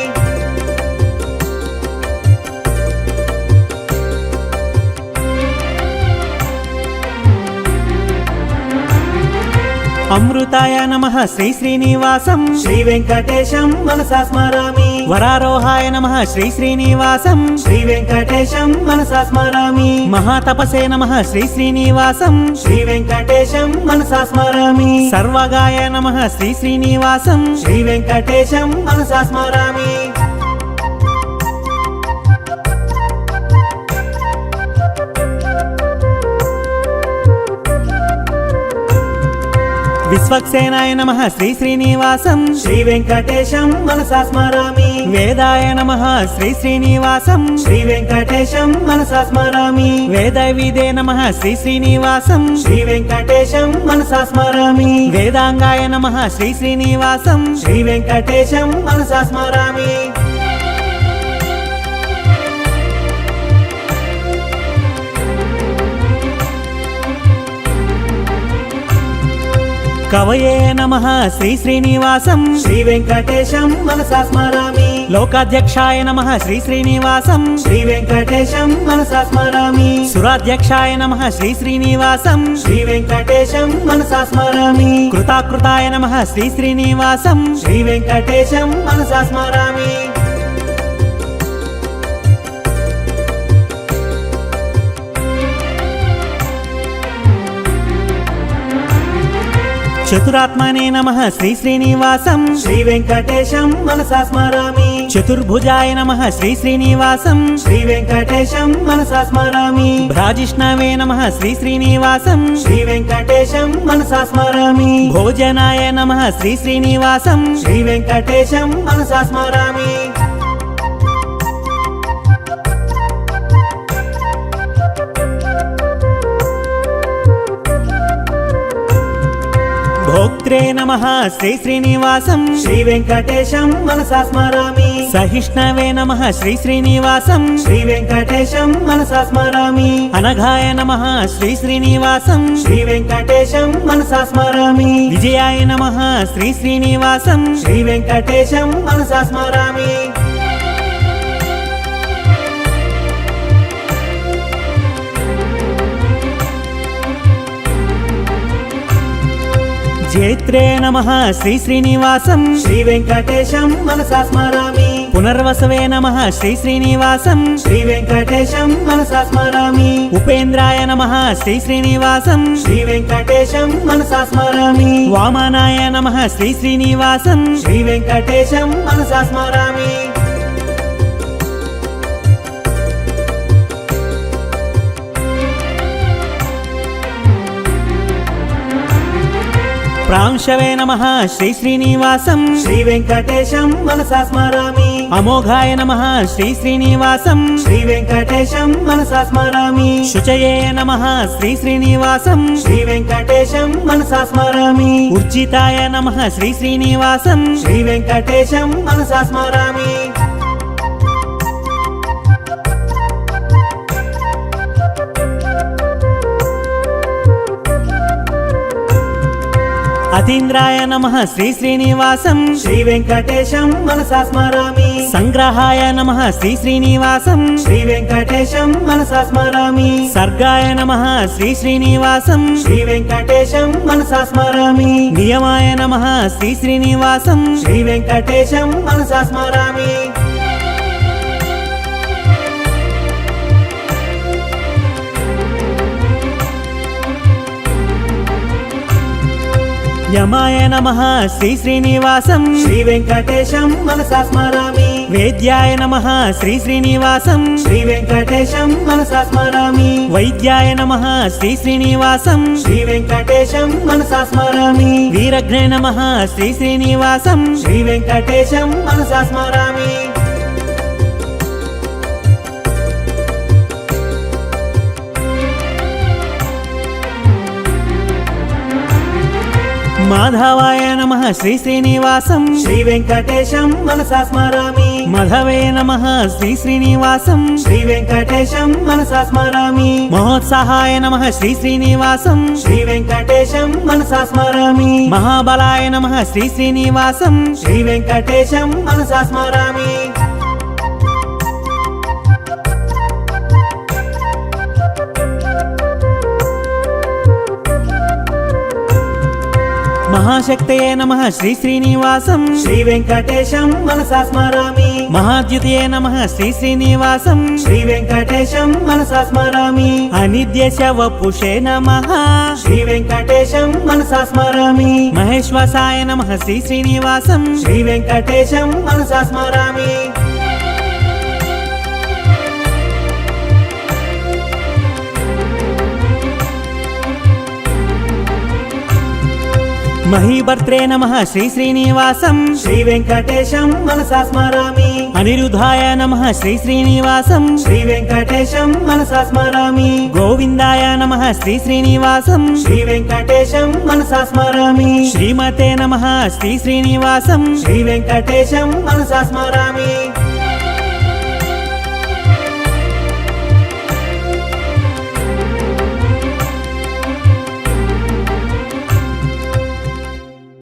A: అమృతాయ నమః శ్రీ శ్రీనివాసం
B: శ్రీ వెంకటేశం మనసా స్మరామి
A: వరారోహాయ నమః శ్రీ శ్రీనివాసం
B: శ్రీ వెంకటేశం మనసా స్మరామి
A: మహాతపసే నమః శ్రీ శ్రీనివాసం
B: శ్రీ వెంకటేశం మనసా స్మరామి
A: సర్వగాయ నమః శ్రీ శ్రీనివాసం
B: శ్రీ వెంకటేశం మనసా స్మరామి
A: విశ్వక్సేనాయ నమః శ్రీ శ్రీనివాసం
B: శ్రీ వెంకటేశం మనసా స్మరామి
A: వేదాయ నమః శ్రీ శ్రీనివాసం
B: శ్రీ వెంకటేశం మనసా స్మరామి
A: వేదవిదే నమః శ్రీ శ్రీనివాసం
B: శ్రీ వెంకటేశం మనసా స్మరామి
A: వేదాంగాయ నమః శ్రీ శ్రీనివాసం
B: శ్రీ వెంకటేశం మనసా స్మరామి
A: కవయే నమః శ్రీ శ్రీనివాసం
B: శ్రీ వెంకటేశం మనసా స్మరామి
A: లోకాధ్యక్షాయ నమః శ్రీ శ్రీనివాసం
B: శ్రీ వెంకటేశం మనసా స్మరామి
A: సురాధ్యక్షాయ నమః శ్రీ శ్రీనివాసం
B: శ్రీ వెంకటేశం మనసా స్మరామి
A: కృతాకృతాయ నమః శ్రీ శ్రీనివాసం
B: శ్రీ వెంకటేశం మనసా స్మరామి
A: చతురాత్మనే నమః శ్రీ శ్రీనివాసం
B: శ్రీ వెంకటేశం మనసా స్మరామి
A: చతుర్భుజాయ నమః శ్రీ శ్రీనివాసం
B: శ్రీ వెంకటేశం మనసా స్మరామి
A: భ్రాజిష్ణవే నమః శ్రీ శ్రీనివాసం
B: శ్రీ వెంకటేశం మనసా స్మరామి
A: భోజనాయ నమః శ్రీ శ్రీనివాసం
B: శ్రీ వెంకటేశం మనసా స్మరామి
A: భోక్త్రే నమః శ్రీ శ్రీనివాసం
B: శ్రీ వెంకటేశం మనసా స్మరామి
A: సహిష్ణవే నమః శ్రీ శ్రీనివాసం
B: శ్రీ వెంకటేశం మనసా స్మరామి
A: అనఘాయ నమః శ్రీ శ్రీనివాసం
B: శ్రీ వెంకటేశం మనసా స్మరామి
A: విజయాయ నమః శ్రీ శ్రీనివాసం
B: శ్రీ వెంకటేశం మనసా స్మరామి
A: జైత్రే నమః శ్రీ శ్రీనివాసం
B: శ్రీ వెంకటేశం మనసా స్మరామి
A: పునర్వసవే నమః శ్రీ శ్రీనివాసం
B: శ్రీ వెంకటేశం మనసా స్మరామి
A: ఉపేంద్రాయ నమః శ్రీ శ్రీనివాసం
B: శ్రీ వెంకటేశం మనసా స్మరామి
A: వామనాయ నమః శ్రీ శ్రీనివాసం
B: శ్రీ వెంకటేశం మనసా స్మరామి
A: ప్రాంశవే నమః శ్రీ శ్రీనివాసం
B: శ్రీ వెంకటేశం మనసా స్మరామి
A: అమోఘాయ నమః శ్రీ శ్రీనివాసం
B: శ్రీ వెంకటేశం మనసా స్మరామి
A: శుచయే నమః శ్రీ శ్రీనివాసం
B: శ్రీ వెంకటేశం మనసా స్మరామి
A: ఉర్జితాయ నమః శ్రీ శ్రీనివాసం
B: శ్రీ వెంకటేశం మనసా స్మరామి
A: అతీంద్రాయ నమః శ్రీ శ్రీనివాసం
B: శ్రీ వెంకటేశం మనసా స్మరామి
A: సంగ్రహాయ నమః శ్రీ శ్రీనివాసం
B: శ్రీ వెంకటేశం మనసా స్మరామి
A: సర్గాయ నమః శ్రీ శ్రీనివాసం
B: శ్రీ వెంకటేశం మనసా స్మరామి
A: నియమాయ నమః శ్రీ శ్రీనివాసం
B: శ్రీ వెంకటేశం మనసా స్మరామి
A: యమాయ నమః శ్రీ శ్రీనివాసం
B: శ్రీ వెంకటేశం మనసా స్మరామి
A: వేద్యాయ నమః శ్రీ శ్రీనివాసం
B: శ్రీ వెంకటేశం మనసా స్మరామి
A: వైద్యాయ నమః శ్రీ శ్రీనివాసం
B: శ్రీ వెంకటేశం మనసా స్మరామి
A: వీరఘ్నే నమః శ్రీ శ్రీనివాసం
B: శ్రీ వెంకటేశం మనసా స్మరామి
A: మాధవాయ నమః శ్రీ శ్రీనివాసం
B: శ్రీ వెంకటేశం మనసా స్మరామి
A: మధవే నమః శ్రీ శ్రీనివాసం
B: శ్రీ వెంకటేశం మనసా స్మరామి
A: మహోత్సాహాయ నమః శ్రీ శ్రీనివాసం
B: శ్రీ వెంకటేశం మనసా స్మరామి
A: మహాబలాయ నమః శ్రీ శ్రీనివాసం
B: శ్రీ వెంకటేశం మనసా స్మరామి
A: మహాశక్తయే నమః శ్రీ శ్రీనివాసం
B: శ్రీ వెంకటేశం మనసా స్మరామి
A: మహాద్యుతయే నమః శ్రీ శ్రీనివాసం
B: శ్రీ వెంకటేశం మనసా స్మరామి
A: అనిద్యశ వపుషే నమః
B: శ్రీ వెంకటేశం మనసా స్మరామి
A: మహేశ్వసాయ నమః శ్రీ శ్రీనివాసం
B: శ్రీ వెంకటేశం మనసా స్మరామి
A: మహీభర్త్రే నమః శ్రీ శ్రీనివాసం
B: శ్రీ వెంకటేశం మనసా స్మరామి
A: అనిరుద్ధాయ నమః శ్రీ శ్రీనివాసం
B: శ్రీ వెంకటేశం మనసా స్మరామి
A: గోవిందాయ నమః శ్రీ శ్రీనివాసం
B: శ్రీ వెంకటేశం మనసా స్మరామి
A: శ్రీమతే నమః శ్రీ శ్రీనివాసం
B: శ్రీ వెంకటేశం మనసా స్మరామి